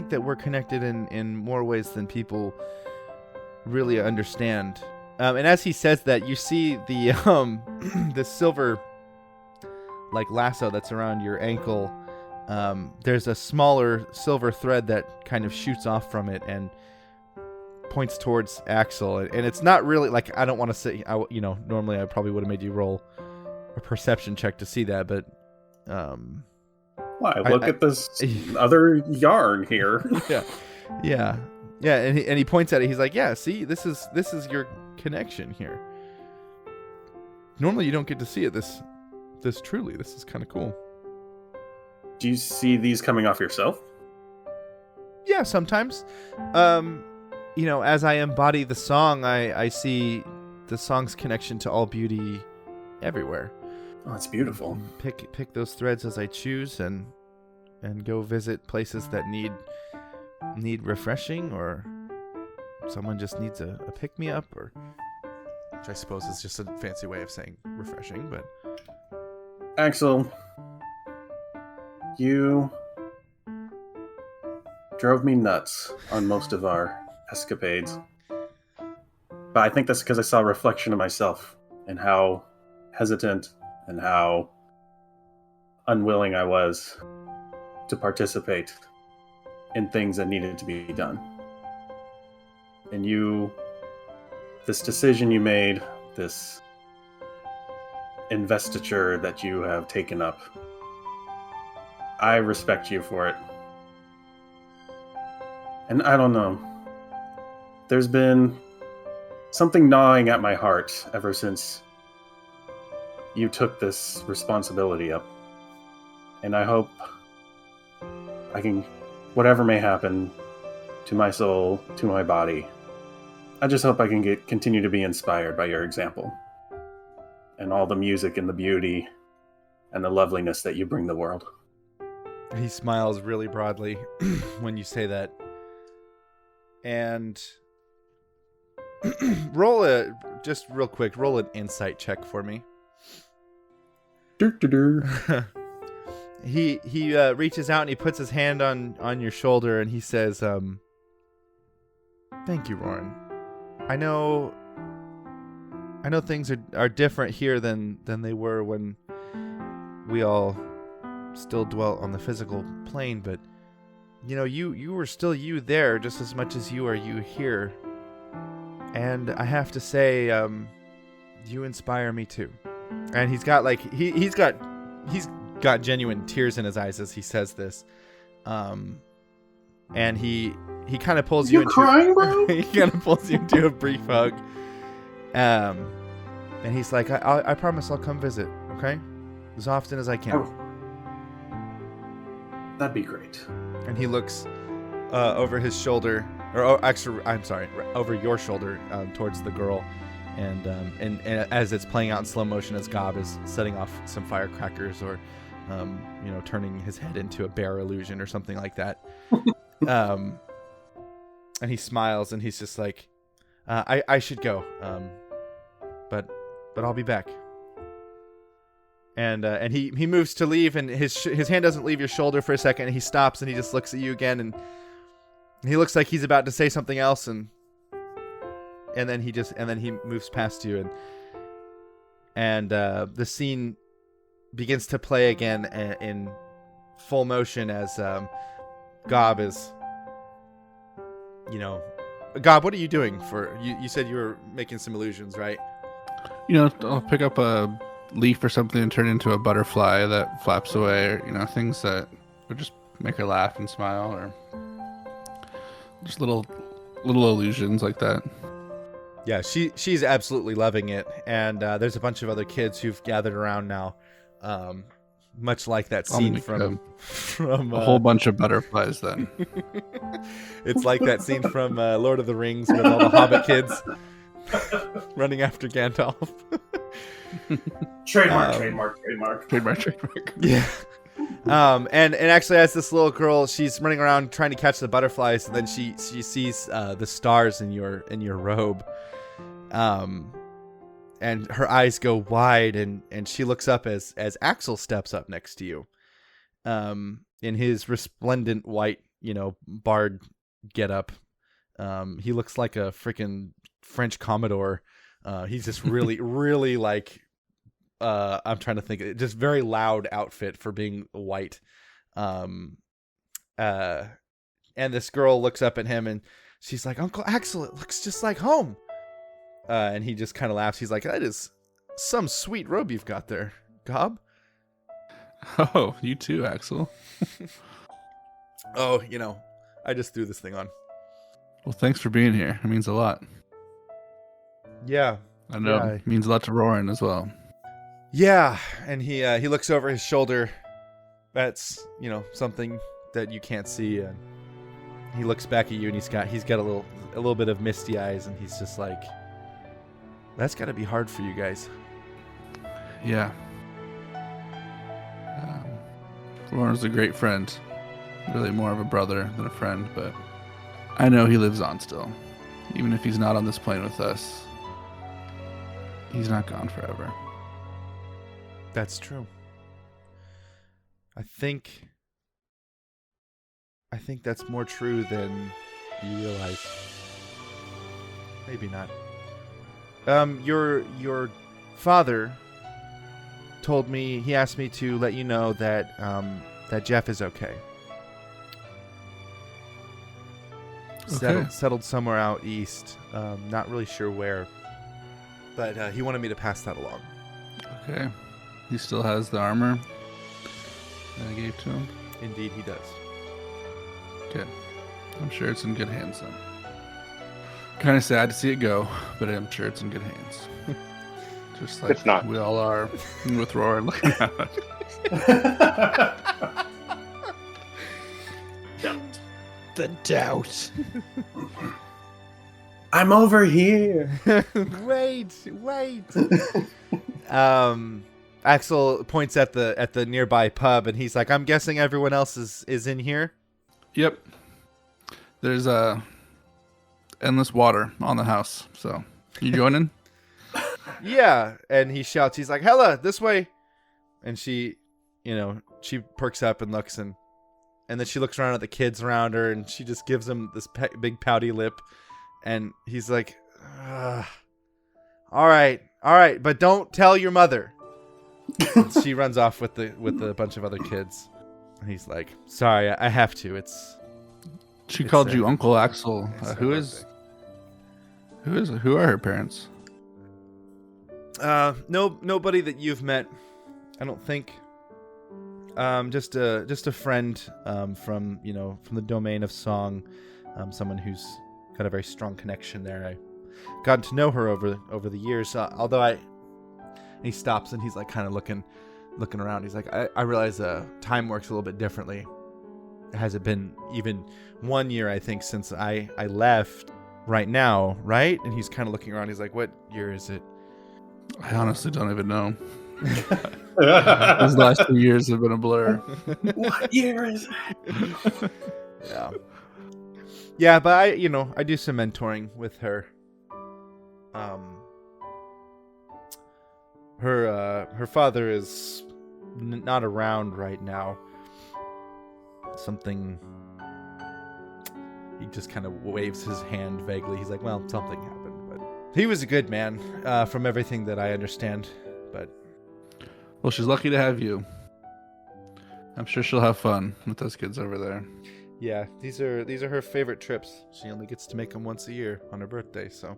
that we're connected in more ways than people really understand. And as he says that, you see the the silver like lasso that's around your ankle. There's a smaller silver thread that kind of shoots off from it and points towards Axel. And it's not really like, I don't want to say, normally I probably would have made you roll a perception check to see that, but why? Look at this other yarn here. Yeah. And he points at it. He's like, yeah, see, this is your connection here. Normally you don't get to see it this truly. This is kind of cool. Do you see these coming off yourself? Yeah, sometimes. As I embody the song, I see the song's connection to all beauty everywhere. Oh, that's beautiful. Pick those threads as I choose and go visit places that need refreshing, or someone just needs a pick me up, or which I suppose is just a fancy way of saying refreshing, but Axel, you drove me nuts on most of our escapades. But I think that's because I saw a reflection of myself and how hesitant and how unwilling I was to participate in things that needed to be done. And this decision you made, this investiture that you have taken up, I respect you for it. And I don't know. There's been something gnawing at my heart ever since you took this responsibility up. And I hope I can, whatever may happen to my soul, to my body, I just hope I can continue to be inspired by your example. And all the music and the beauty and the loveliness that you bring the world. He smiles really broadly when you say that. And roll an insight check for me. He reaches out and he puts his hand on your shoulder and he says, thank you, Roran. I know I know things are different here than they were when we all still dwelt on the physical plane, but you know, you were still you there just as much as you are you here. And I have to say, you inspire me too. And he's got like he's got genuine tears in his eyes as he says this. And he kind of pulls you into crying, bro? he kind of pulls you into a brief hug. And he's like, I promise I'll come visit, okay? As often as I can. Oh. That'd be great. And he looks over his shoulder, or actually, I'm sorry, over your shoulder towards the girl. And as it's playing out in slow motion, as Gob is setting off some firecrackers or, turning his head into a bear illusion or something like that. And he smiles and he's just like, I should go, but I'll be back. And he moves to leave, and his hand doesn't leave your shoulder for a second, and he stops and he just looks at you again, and he looks like he's about to say something else, and then he moves past you, and the scene begins to play again in full motion as Gob is, Gob, what are you doing for you said you were making some illusions, right? I'll pick up a leaf or something and turn into a butterfly that flaps away, or things that would just make her laugh and smile, or just little illusions like that. Yeah, she's absolutely loving it, and there's a bunch of other kids who've gathered around now, much like that scene from a whole bunch of butterflies. Then it's like that scene from Lord of the Rings with all the Hobbit kids running after Gandalf. Trademark. Yeah. And actually, as this little girl, she's running around trying to catch the butterflies, and then she sees the stars in your robe, and her eyes go wide, and she looks up as Axel steps up next to you, in his resplendent white, bard getup. He looks like a freaking French Commodore. He's just really, really like, I'm trying to think, just very loud outfit for being white. And this girl looks up at him and she's like, Uncle Axel, it looks just like home. And he just kind of laughs. He's like, that is some sweet robe you've got there, Gob. Oh, you too, Axel. Oh, I just threw this thing on. Well, thanks for being here. It means a lot. Yeah. I know. Yeah. It means a lot to Roran as well. Yeah, and he looks over his shoulder. That's something that you can't see, and he looks back at you, and he's got a little bit of misty eyes, and he's just like, that's got to be hard for you guys. Yeah. Roran's a great friend. Really more of a brother than a friend, but I know he lives on still. Even if he's not on this plane with us, he's not gone forever. That's true. I think that's more true than you realize. Maybe not. Your father told me, he asked me to let you know that that Jeff is okay. Settled somewhere out east. Not really sure where, but he wanted me to pass that along. Okay. He still has the armor that I gave to him? Indeed, he does. Good. I'm sure it's in good hands then. Kind of sad to see it go, but I'm sure it's in good hands. Just like It's not. we all are with Roran looking at it. The doubt. I'm over here. Wait. Axel points at the nearby pub, and he's like, I'm guessing everyone else is in here? Yep. There's endless water on the house, so you joining? Yeah. And he shouts, he's like, Hella, this way. And she perks up and looks, and then she looks around at the kids around her, and she just gives him this big pouty lip. And he's like, all All right, but don't tell your mother. And she runs off with a bunch of other kids. And he's like, sorry, I have to. She It's called a- you Uncle Axel. it's a Who are her parents? Nobody that you've met, I don't think. Just a friend from the domain of song, someone who's got a very strong connection there. I gotten to know her over the years. Although he stops and he's like kind of looking around. He's like, I realize time works a little bit differently. It hasn't been even 1 year, I think, since I left. Right now, right? And he's kind of looking around. He's like, what year is it? I honestly don't even know. Those last 2 years have been a blur. What year is it? Yeah, but I do some mentoring with her. Her father is not around right now. Something. He just kind of waves his hand vaguely. He's like, well, something happened, but he was a good man, from everything that I understand. But Well, she's lucky to have you. I'm sure she'll have fun with those kids over there. yeah, these are her favorite trips. She only gets to make them once a year on her birthday, so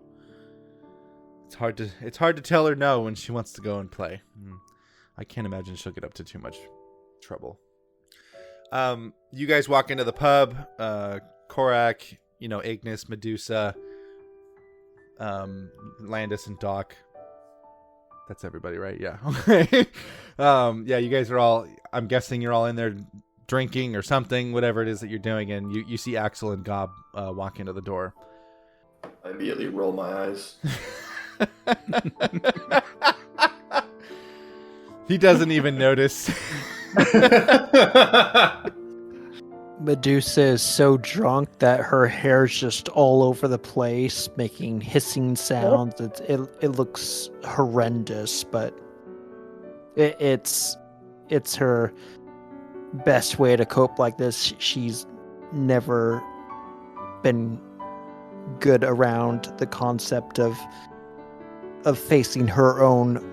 it's hard to tell her no when she wants to go and play. I can't imagine she'll get up to too much trouble. You guys walk into the pub. Korak, Ignis, Medusa, Landis, and Doc. That's everybody, right? Yeah. Okay. Yeah, you guys are all. I'm guessing you're all in there drinking or something, whatever it is that you're doing, and you see Axel and Gob walk into the door. I immediately roll my eyes. He doesn't even notice. Medusa is so drunk that her hair's just all over the place, making hissing sounds. It looks horrendous, but it's her best way to cope like this. She's never been good around the concept of facing her own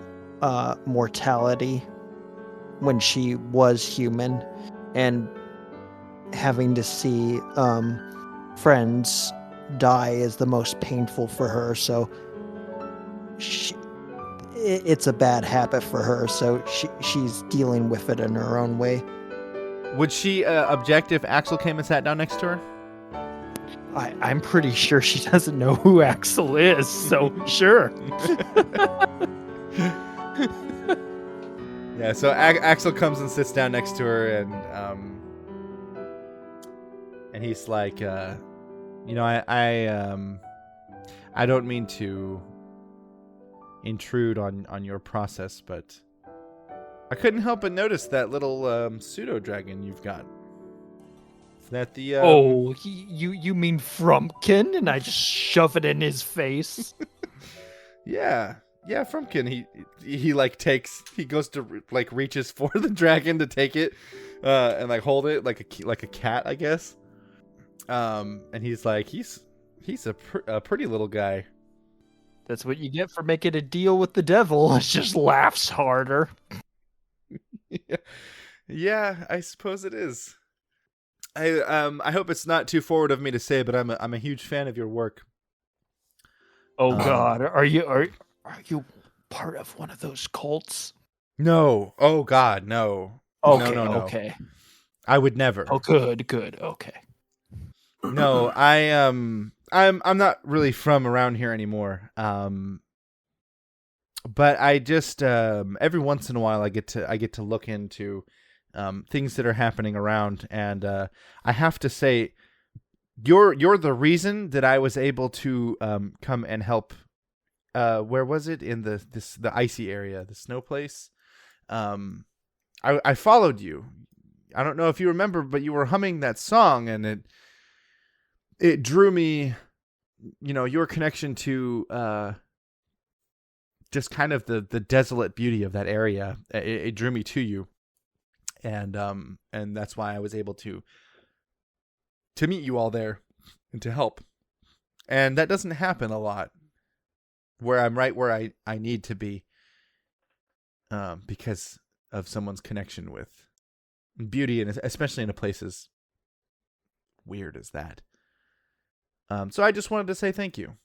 mortality when she was human, and having to see friends die is the most painful for her. So it's a bad habit for her. So she's dealing with it in her own way. Would she object if Axel came and sat down next to her? I'm pretty sure she doesn't know who Axel is. So sure. Yeah. So Axel comes and sits down next to her, and he's like, I don't mean to intrude on your process, but I couldn't help but notice that little pseudo dragon you've got. Is that the? You mean Frumpkin? And I just shove it in his face. Yeah, Frumpkin. He goes to reaches for the dragon to take it, and hold it like a cat, I guess. And he's like, he's a pretty little guy. That's what you get for making a deal with the devil. It just laughs harder. Yeah, I suppose it is. I hope it's not too forward of me to say, but I'm a huge fan of your work. Oh God, are you part of one of those cults? No. Oh God, no. Okay, No. okay. I would never. Oh, good, okay. No, I'm not really from around here anymore. But I just every once in a while I get to look into things that are happening around, and I have to say, you're the reason that I was able to come and help. Where was it? In the icy area, the snow place. I followed you. I don't know if you remember, but you were humming that song, and it drew me. Your connection to just kind of the desolate beauty of that area. It drew me to you, and that's why I was able to meet you all there and to help. And that doesn't happen a lot. where I'm right where I need to be, because of someone's connection with beauty, and especially in a place as weird as that. So I just wanted to say thank you.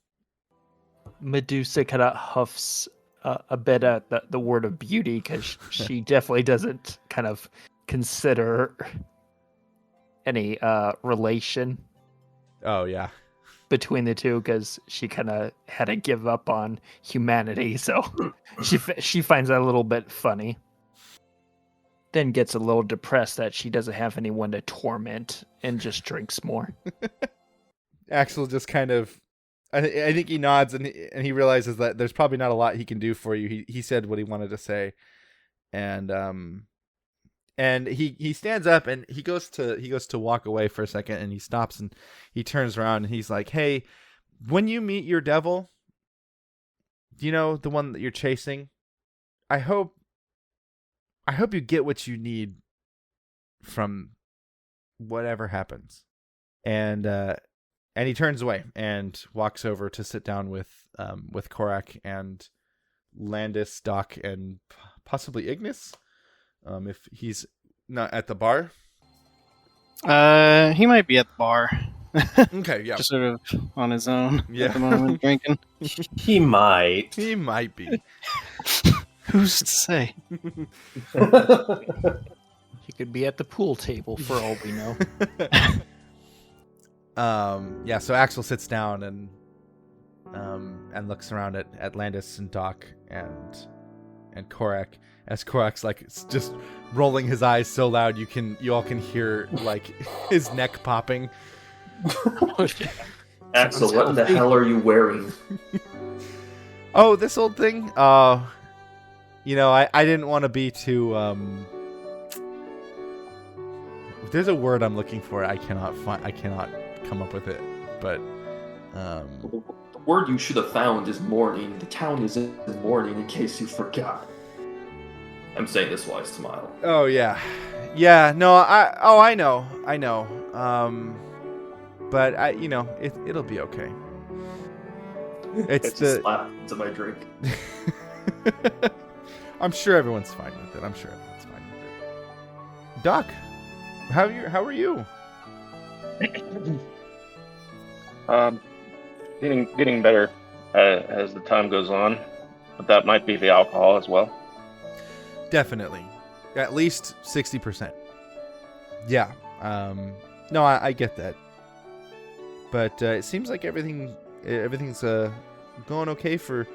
Medusa kind of huffs a bit at the word of beauty, because she definitely doesn't kind of consider any relation Oh yeah. between the two, because she kind of had to give up on humanity, so she finds that a little bit funny. Then gets a little depressed that she doesn't have anyone to torment, and just drinks more. Axel just kind of, I think he nods and he realizes that there's probably not a lot he can do for you. He said what he wanted to say, and he stands up and he goes to walk away for a second, and he stops and he turns around and he's like, "Hey, when you meet your devil, you know, the one that you're chasing, I hope you get what you need from whatever happens." And he turns away and walks over to sit down with Korak and Landis, Doc, and possibly Ignis, if he's not at the bar. He might be at the bar. Okay, yeah. Just sort of on his own Yeah. at the moment, drinking. He might. He might be. Who's to say? He could be at the pool table for all we know. Yeah, so Axel sits down and looks around at Landis and Doc and Korak, as Korak's like just rolling his eyes so loud you all can hear like his neck popping. Axel, what in the hell are you wearing? Oh, this old thing? You know, I didn't want to be too there's a word I'm looking for. I cannot come up with it, but The word you should have found is mourning. The town is in mourning, in case you forgot. I'm saying this while I smile. oh yeah, no, I know, but it'll be okay. It's Just slap into my drink. I'm sure everyone's fine with it. Doc, how are you? Getting better as the time goes on, but that might be the alcohol as well. Definitely, at least 60%. Yeah. No, I get that, but it seems like everything's going okay for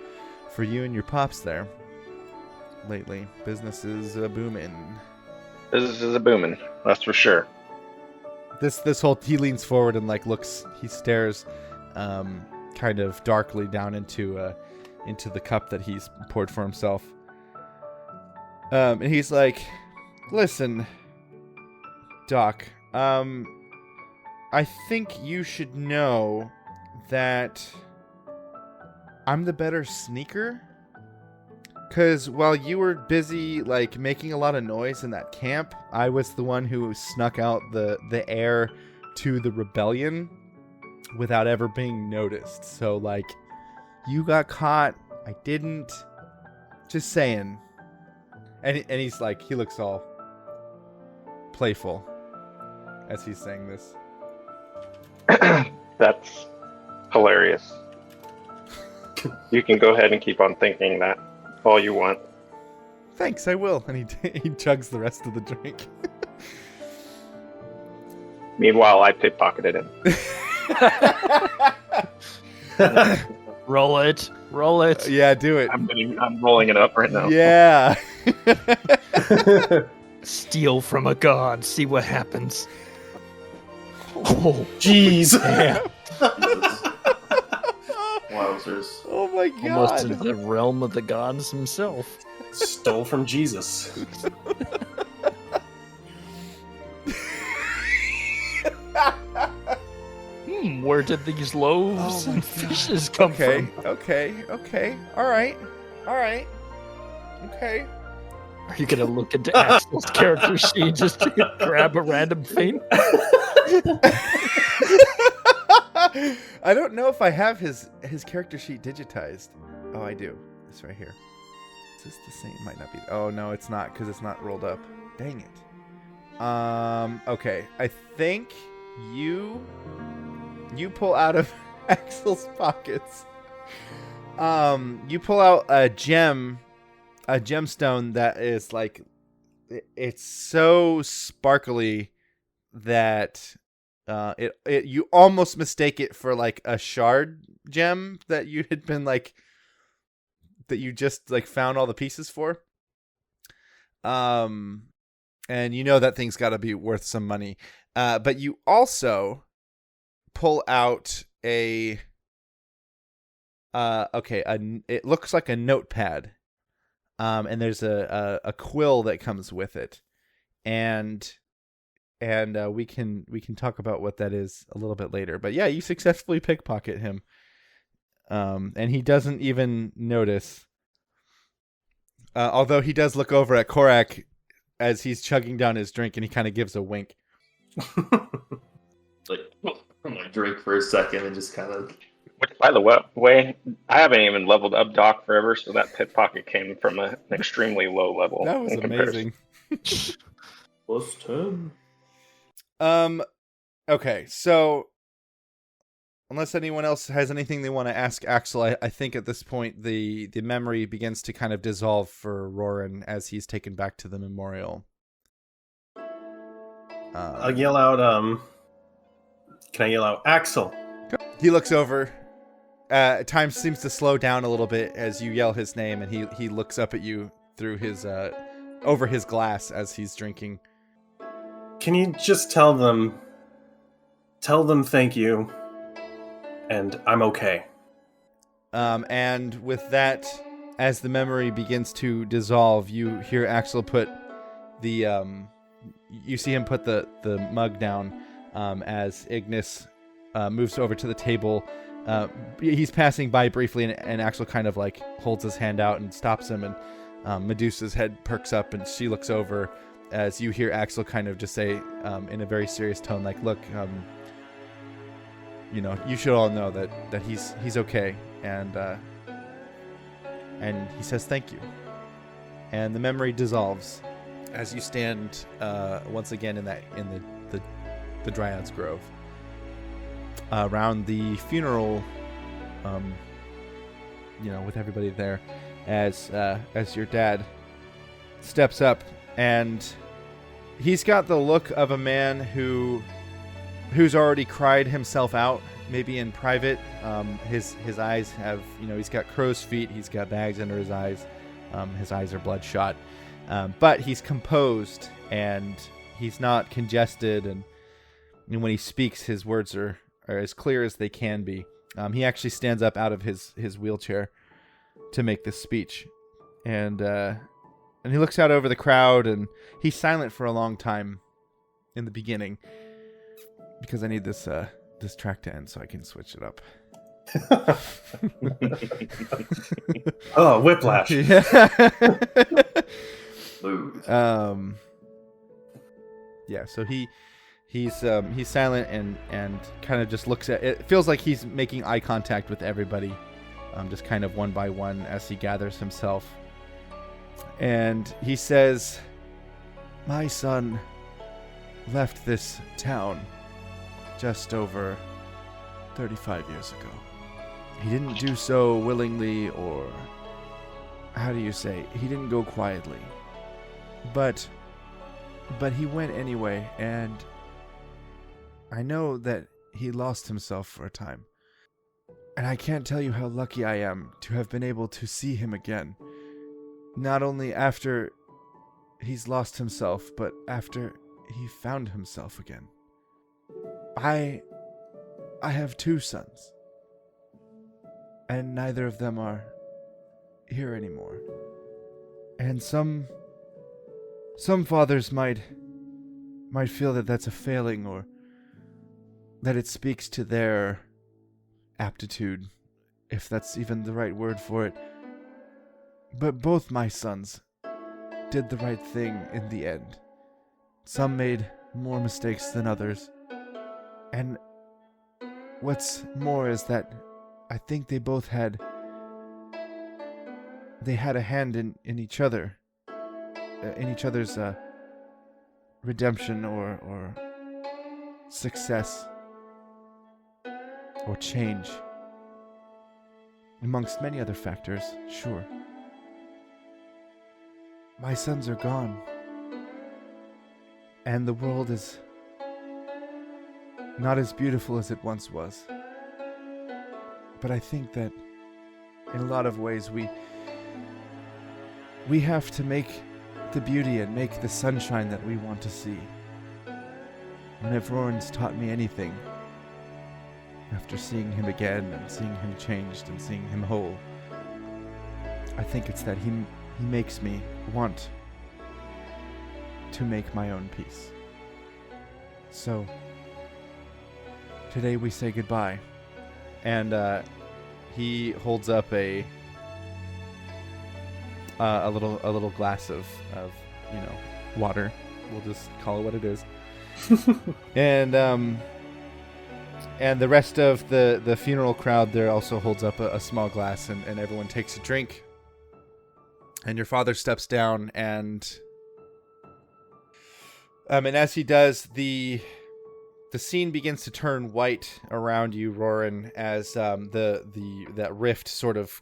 you and your pops there lately. Business is booming. Business is a booming, that's for sure. This whole, he leans forward and like he stares kind of darkly down into the cup that he's poured for himself, and he's like, "Listen, Doc, I think you should know that I'm the better sneaker, because while you were busy like making a lot of noise in that camp, I was the one who snuck out the heir to the rebellion without ever being noticed. So like, you got caught, I didn't. Just saying." And he's like, he looks all playful as he's saying this. That's hilarious. You can go ahead and keep on thinking that all you want. Thanks, I will. And he chugs the rest of the drink. Meanwhile, I pickpocketed him. Roll it. Yeah, do it. I'm rolling it up right now. Yeah. Steal from a god, see what happens. Oh, Jeez. damn. Wowzers. Oh my Almost god. into the realm of the gods himself. Stole from Jesus. Where did these loaves and fishes come from? Okay. All right. Okay. Are you gonna look into Axel's character sheet just to grab a random thing? I don't know if I have his character sheet digitized. Oh, I do. It's right here. Is this the same? Might not be. Oh, no, it's not because it's not rolled up. Dang it. Okay. I think you pull out of Axel's pockets. You pull out a gemstone that is like, it's so sparkly that you almost mistake it for like a shard gem that you had been like, that you just like found all the pieces for. And you know that thing's got to be worth some money. But you also pull out it looks like a notepad. And there's a quill that comes with it. And we can talk about what that is a little bit later. But yeah, you successfully pickpocket him. And he doesn't even notice. Although he does look over at Korak as he's chugging down his drink, and he kind of gives a wink. Like, I'm gonna drink for a second and just kind of. Which, by the way, I haven't even leveled up Doc forever, so that pickpocket came from an extremely low level. That was in comparison. amazing. Plus 10. Okay, so unless anyone else has anything they want to ask Axel, I think at this point the memory begins to kind of dissolve for Roran as he's taken back to the memorial. I'll yell out, can I yell out, Axel? He looks over. Time seems to slow down a little bit as you yell his name, and he looks up at you through his over his glass as he's drinking. Can you just tell them thank you, and I'm okay. And with that, as the memory begins to dissolve, you hear Axel put the you see him put the mug down as Ignis moves over to the table. He's passing by briefly, and Axel kind of like holds his hand out and stops him, and Medusa's head perks up, and she looks over as you hear Axel kind of just say in a very serious tone, like, look, you should all know that he's okay, and he says thank you. And the memory dissolves as you stand once again in the Dryad's Grove. Around the funeral, with everybody there, as your dad steps up, and he's got the look of a man who's already cried himself out, maybe in private. His eyes have, he's got crow's feet, he's got bags under his eyes, his eyes are bloodshot, but he's composed and he's not congested, and when he speaks, his words are as clear as they can be. He actually stands up out of his wheelchair to make this speech, and he looks out over the crowd, and he's silent for a long time in the beginning because I need this track to end so I can switch it up. Oh, whiplash. Yeah. Smooth. Yeah, so he's silent and kind of just looks at it. Feels like he's making eye contact with everybody, just kind of one by one as he gathers himself. And he says, "My son left this town just over 35 years ago. He didn't do so willingly, or how do you say? He didn't go quietly. But he went anyway, and I know that he lost himself for a time. And I can't tell you how lucky I am to have been able to see him again. Not only after he's lost himself, but after he found himself again. I have 2 sons, and neither of them are here anymore. And some fathers might feel that that's a failing, or that it speaks to their aptitude, if that's even the right word for it. But both my sons did the right thing in the end. Some made more mistakes than others. And what's more is that I think they both had they had a hand in each other, in each other's redemption or success or change, amongst many other factors, sure. My sons are gone, and the world is not as beautiful as it once was. But I think that in a lot of ways we have to make the beauty and make the sunshine that we want to see. And if Roran's taught me anything, after seeing him again and seeing him changed and seeing him whole, I think it's that he makes me want to make my own peace. So today we say goodbye. And he holds up a little glass of water. We'll just call it what it is. And the rest of the funeral crowd there also holds up a small glass, and everyone takes a drink. And your father steps down, and as he does, the scene begins to turn white around you, Roran, as that rift sort of,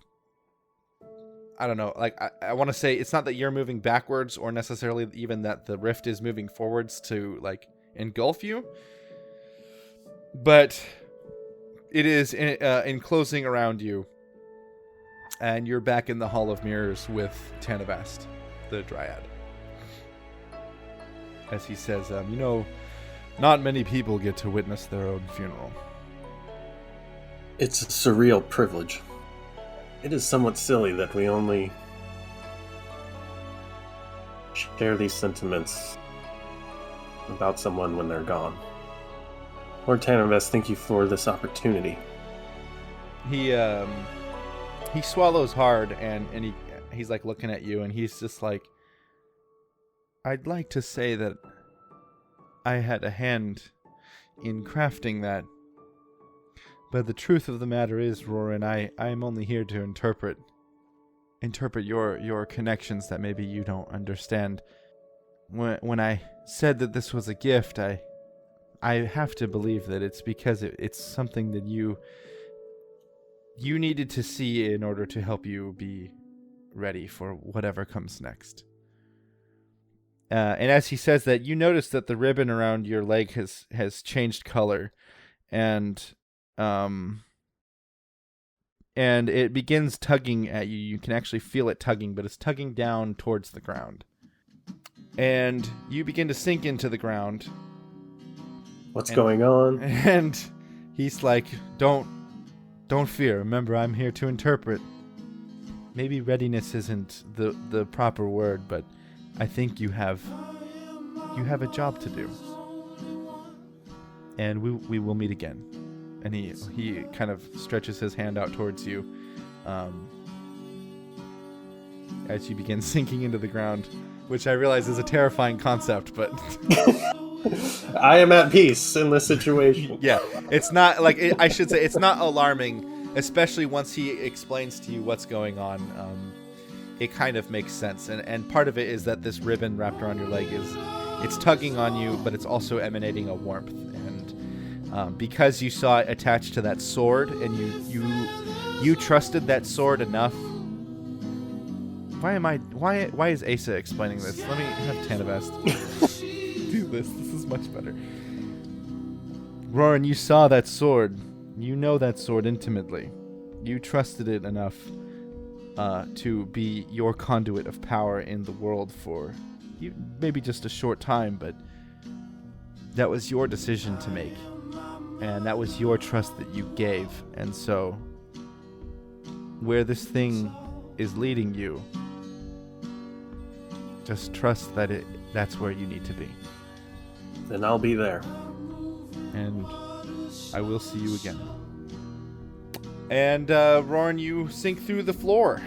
I don't know, like I want to say it's not that you're moving backwards or necessarily even that the rift is moving forwards to like engulf you, but it is enclosing around you, and you're back in the Hall of Mirrors with Tanavast, the Dryad. As he says, not many people get to witness their own funeral. It's a surreal privilege. It is somewhat silly that we only share these sentiments about someone when they're gone. Lord Tanavest, thank you for this opportunity. He swallows hard, and he's like looking at you, and he's just like, I'd like to say that I had a hand in crafting that, but the truth of the matter is, Roran, I'm only here to interpret your connections that maybe you don't understand. When I said that this was a gift, I have to believe that it's because it's something that you needed to see in order to help you be ready for whatever comes next. And as he says that, you notice that the ribbon around your leg has changed color, and it begins tugging at you. You can actually feel it tugging, but it's tugging down towards the ground. And you begin to sink into the ground. What's going on? And he's like, Don't fear. Remember, I'm here to interpret. Maybe readiness isn't the proper word, but I think you have a job to do. And we will meet again. And he kind of stretches his hand out towards you as you begin sinking into the ground, which I realize is a terrifying concept, but I am at peace in this situation. Yeah, it's not like I should say it's not alarming, especially once he explains to you what's going on. It kind of makes sense, and part of it is that this ribbon wrapped around your leg it's tugging on you, but it's also emanating a warmth, and because you saw it attached to that sword, and you trusted that sword enough. Why is Asa explaining this? Let me have Tanavast do this. This is much better. Roran, you saw that sword. You know that sword intimately. You trusted it enough to be your conduit of power in the world for maybe just a short time, but that was your decision to make. And that was your trust that you gave. And so, where this thing is leading you, just trust that that's where you need to be. Then I'll be there. And I will see you again. And Roran, you sink through the floor.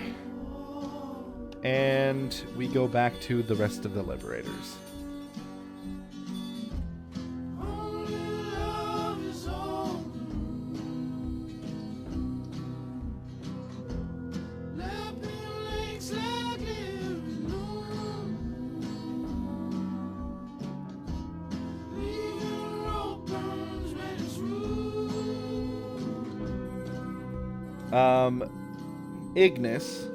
And we go back to the rest of the Liberators. Ignis,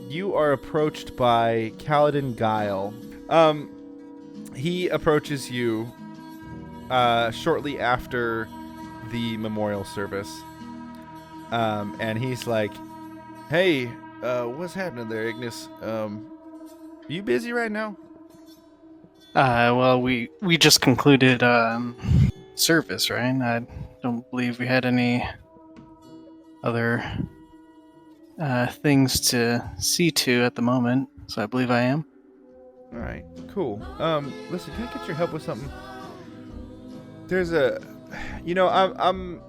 you are approached by Kaladin Guile. He approaches you shortly after the memorial service. And he's like, "Hey, what's happening there, Ignis? You busy right now?" Well, we just concluded service, right? I don't believe we had any other things to see to at the moment, so I believe I am. All right, cool. Listen, can I get your help with something? There's I'm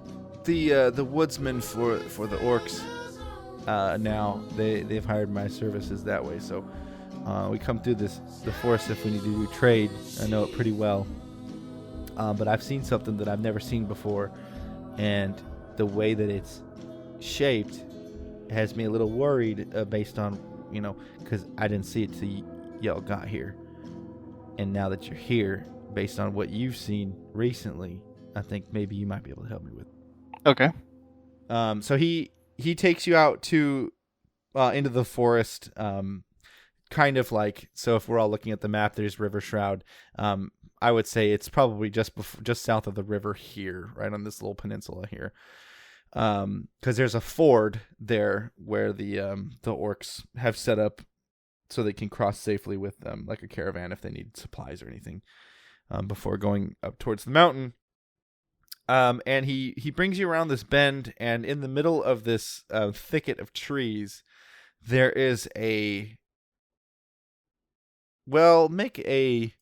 the woodsman for the orcs. Now they've hired my services that way, so we come through the forest if we need to do trade. I know it pretty well, but I've seen something that I've never seen before, and the way that it's shaped has me a little worried based on, because I didn't see it till y'all got here. And now that you're here, based on what you've seen recently, I think maybe you might be able to help me with. Okay. So he takes you out to into the forest, kind of like, so if we're all looking at the map, there's River Shroud. I would say it's probably just south of the river here, right on this little peninsula here. Because there's a ford there where the orcs have set up so they can cross safely with them, like a caravan if they need supplies or anything, before going up towards the mountain. And he brings you around this bend, and in the middle of this thicket of trees, there is make a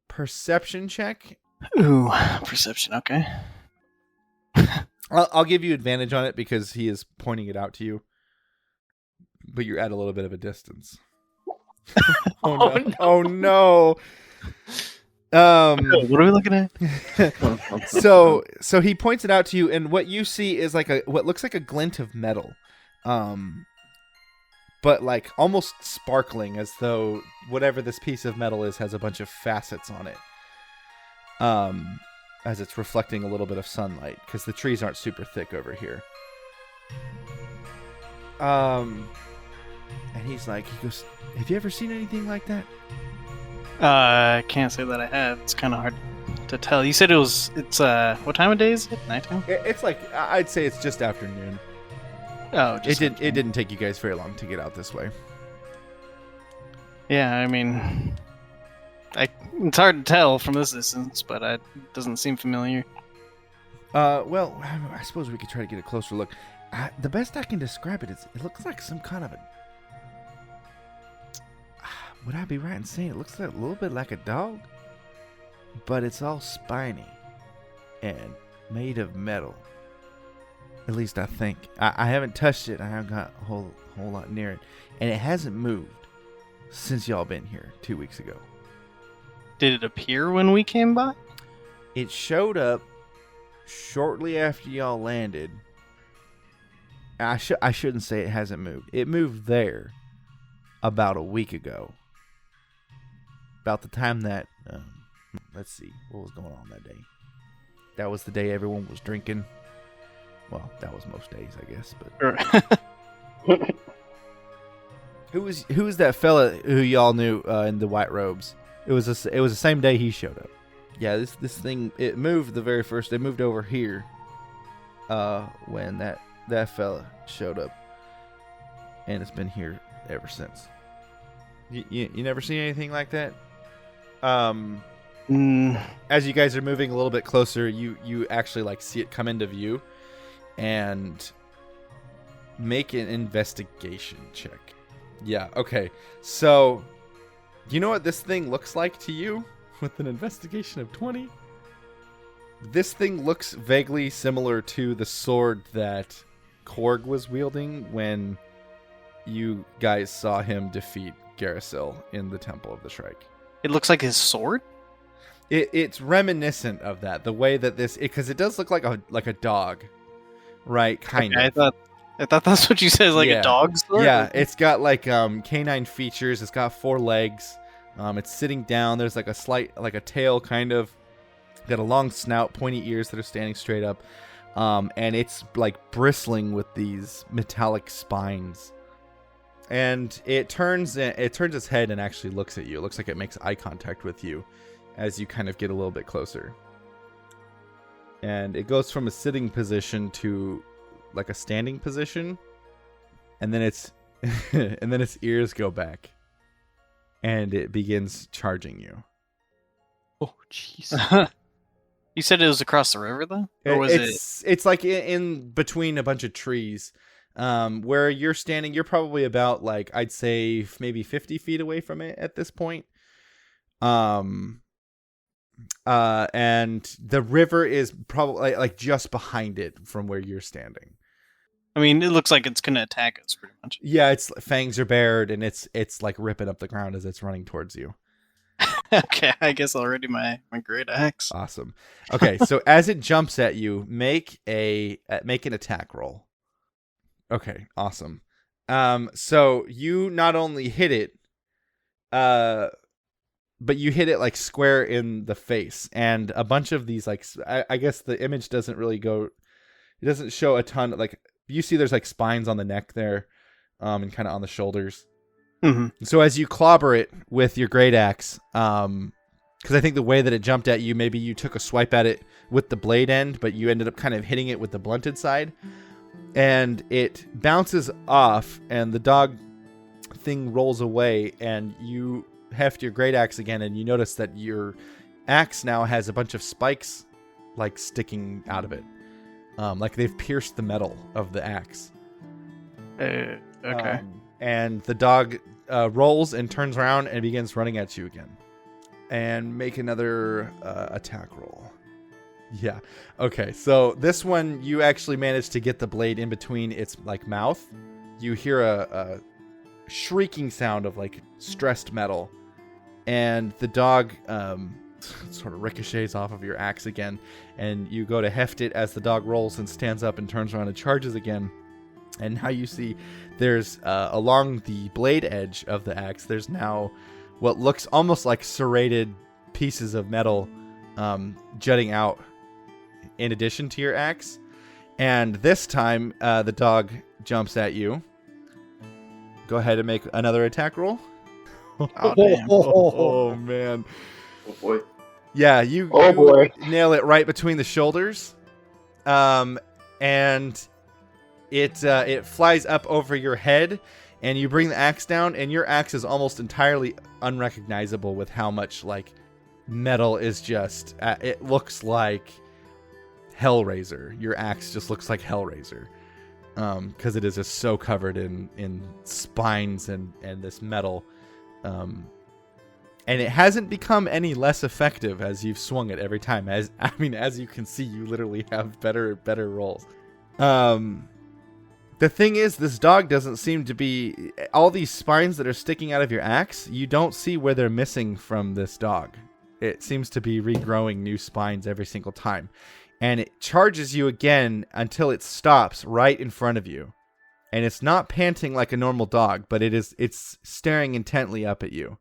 perception check. Ooh, perception, okay. I'll give you advantage on it because he is pointing it out to you, but you're at a little bit of a distance. Oh no! Oh no! What are we looking at? So he points it out to you, and what you see is like what looks like a glint of metal, but like almost sparkling, as though whatever this piece of metal is has a bunch of facets on it. As it's reflecting a little bit of sunlight, because the trees aren't super thick over here. And he goes, "Have you ever seen anything like that?" I can't say that I have. It's kind of hard to tell. You said it's what time of day is it? Nighttime? It's like, I'd say it's just afternoon. Oh, it didn't take you guys very long to get out this way. Yeah, I mean, it's hard to tell from this distance, but it doesn't seem familiar. Well, I suppose we could try to get a closer look. The best I can describe it is, it looks like some kind of a... Would I be right in saying it looks like a little bit like a dog? But it's all spiny and made of metal. At least I think. I haven't touched it. I haven't got a whole lot near it. And it hasn't moved since y'all been here 2 weeks ago. Did it appear when we came by? It showed up shortly after y'all landed. I shouldn't say it hasn't moved. It moved there about a week ago. About the time that, let's see, what was going on that day? That was the day everyone was drinking. Well, that was most days, I guess. But who was that fella who y'all knew in the white robes? It was the same day he showed up. Yeah, this thing, it moved the very first. They moved over here when that fella showed up, and it's been here ever since. You never seen anything like that? As you guys are moving a little bit closer, you actually like see it come into view, and make an investigation check. Yeah, okay. So, you know what this thing looks like to you with an investigation of 20? This thing looks vaguely similar to the sword that Korg was wielding when you guys saw him defeat Garrisil in the Temple of the Shrike. It looks like his sword? It's reminiscent of that. The way that because it does look like a dog, right? Kind of. I thought that's what you said, like a dog sword? Yeah, it's got like canine features. It's got 4 legs. It's sitting down. There's like a tail kind of. Got a long snout, pointy ears that are standing straight up. and it's like bristling with these metallic spines. And it turns its head and actually looks at you. It looks like it makes eye contact with you as you kind of get a little bit closer. And it goes from a sitting position to like a standing position, and then its ears go back, and it begins charging you. Oh, jeez. You said it was across the river, though? Or was It's like in between a bunch of trees. Where you're standing, you're probably about, like, I'd say maybe 50 feet away from it at this point. And the river is probably like just behind it from where you're standing. I mean, it looks like it's gonna attack us pretty much. Yeah, its fangs are bared, and it's like ripping up the ground as it's running towards you. Okay, I guess I'll ready my great axe. Awesome. Okay, so as it jumps at you, make an attack roll. Okay, awesome. So you not only hit it, but you hit it like square in the face, and a bunch of these, like, I guess the image doesn't really go, it doesn't show a ton, like, you see there's like spines on the neck there, and kind of on the shoulders. Mm-hmm. So as you clobber it with your great axe, because I think the way that it jumped at you, maybe you took a swipe at it with the blade end, but you ended up kind of hitting it with the blunted side, and it bounces off, and the dog thing rolls away, and you heft your great axe again, and you notice that your axe now has a bunch of spikes like sticking out of it, like they've pierced the metal of the axe. Okay. And the dog rolls and turns around and begins running at you again. And make another attack roll. Yeah. Okay, so this one, you actually managed to get the blade in between its like mouth. You hear a shrieking sound of like stressed metal, and the dog sort of ricochets off of your axe again, and you go to heft it as the dog rolls and stands up and turns around and charges again. And now you see there's along the blade edge of the axe, there's now what looks almost like serrated pieces of metal jutting out in addition to your axe. And this time the dog jumps at you. Go ahead and make another attack roll. Oh, damn. Oh man. Oh boy. Yeah, you nail it right between the shoulders. And it flies up over your head, and you bring the axe down, and your axe is almost entirely unrecognizable with how much like metal is just it looks like Hellraiser. Your axe just looks like Hellraiser, because it is just so covered in spines and this metal, and it hasn't become any less effective as you've swung it every time. As you can see, you literally have better rolls. The thing is, this dog doesn't seem to be... All these spines that are sticking out of your axe, you don't see where they're missing from this dog. It seems to be regrowing new spines every single time. And it charges you again until it stops right in front of you. And it's not panting like a normal dog, but it's staring intently up at you.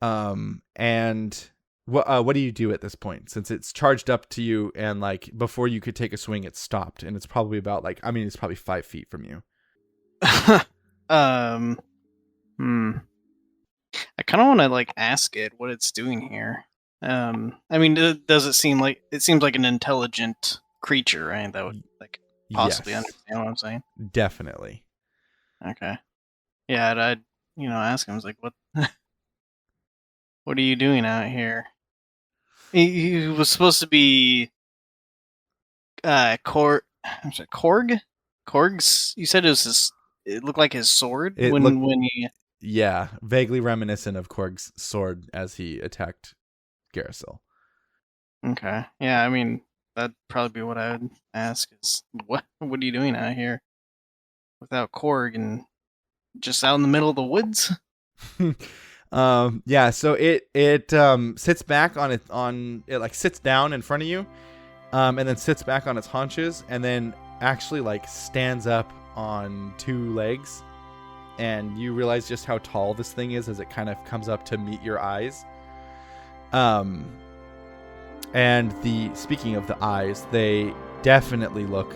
And what do you do at this point? Since it's charged up to you, and like before you could take a swing, it stopped, and it's probably about it's probably 5 feet from you. I kind of want to like ask it what it's doing here. Does it seem like an intelligent creature, right? That would like possibly Yes, understand what I'm saying. definitely. Okay. Yeah, I'd ask him. I was like, what? What are you doing out here? He was supposed to be Korg? Korg's? You said it looked like his sword when he... Yeah, vaguely reminiscent of Korg's sword as he attacked Garrisel. Okay. Yeah, that'd probably be what I would ask is, what are you doing out here without Korg and just out in the middle of the woods? Yeah, so it sits back on it like sits down in front of you, and then sits back on its haunches, and then actually like stands up on 2 legs, and you realize just how tall this thing is as it kind of comes up to meet your eyes. And speaking of the eyes, they definitely look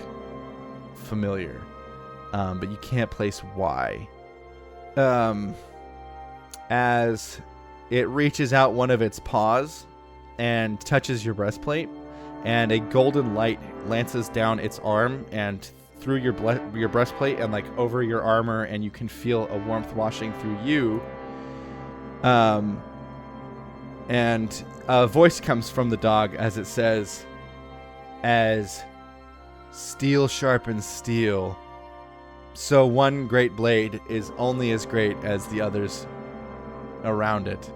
familiar, but you can't place why. As it reaches out one of its paws and touches your breastplate, and a golden light lances down its arm and through your breastplate and like over your armor, and you can feel a warmth washing through you. And a voice comes from the dog as it says, "As steel sharpens steel, so one great blade is only as great as the others around it.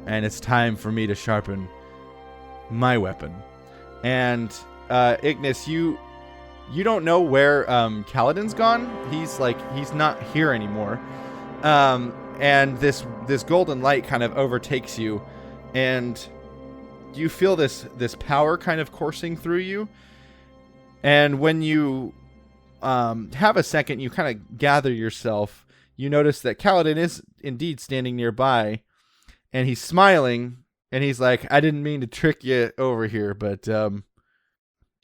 And it's time for me to sharpen my weapon." And Ignis, you don't know where Kaladin's gone. He's not here anymore. And this golden light kind of overtakes you, and you feel this power kind of coursing through you. And when you have a second, you kind of gather yourself. You notice that Kaladin is indeed standing nearby, and he's smiling, and he's like, "I didn't mean to trick you over here, but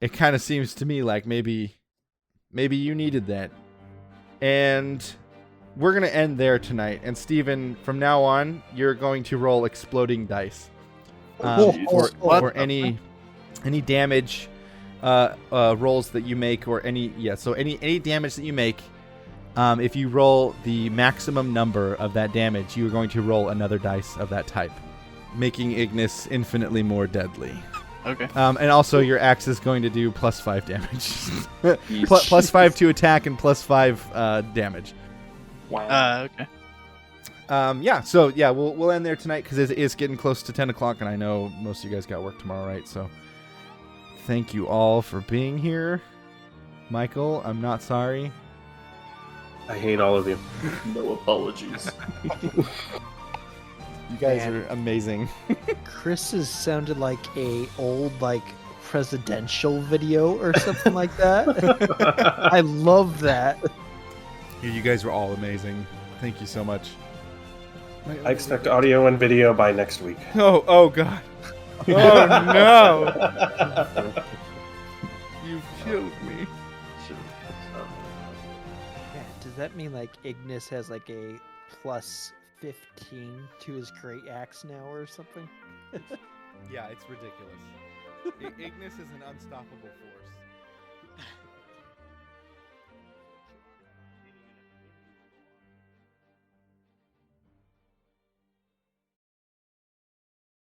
it kind of seems to me like maybe you needed that." And we're going to end there tonight. And Steven, from now on, you're going to roll exploding dice for any damage rolls that you make, or any damage that you make. If you roll the maximum number of that damage, you're going to roll another dice of that type, making Ignis infinitely more deadly. Okay. And also your axe is going to do +5 damage. +5 to attack and +5 damage. Wow. Okay. So we'll end there tonight because it's getting close to 10 o'clock, and I know most of you guys got work tomorrow, right? So thank you all for being here. Michael, I'm not sorry. I hate all of you. No apologies. You guys are amazing. Chris's sounded like a old presidential video or something like that. I love that. You guys were all amazing. Thank you so much. I expect audio and video by next week. Oh God. Oh no. You killed me. Does that mean Ignis has a +15 to his great axe now or something? Yeah, it's ridiculous. Ignis is an unstoppable force.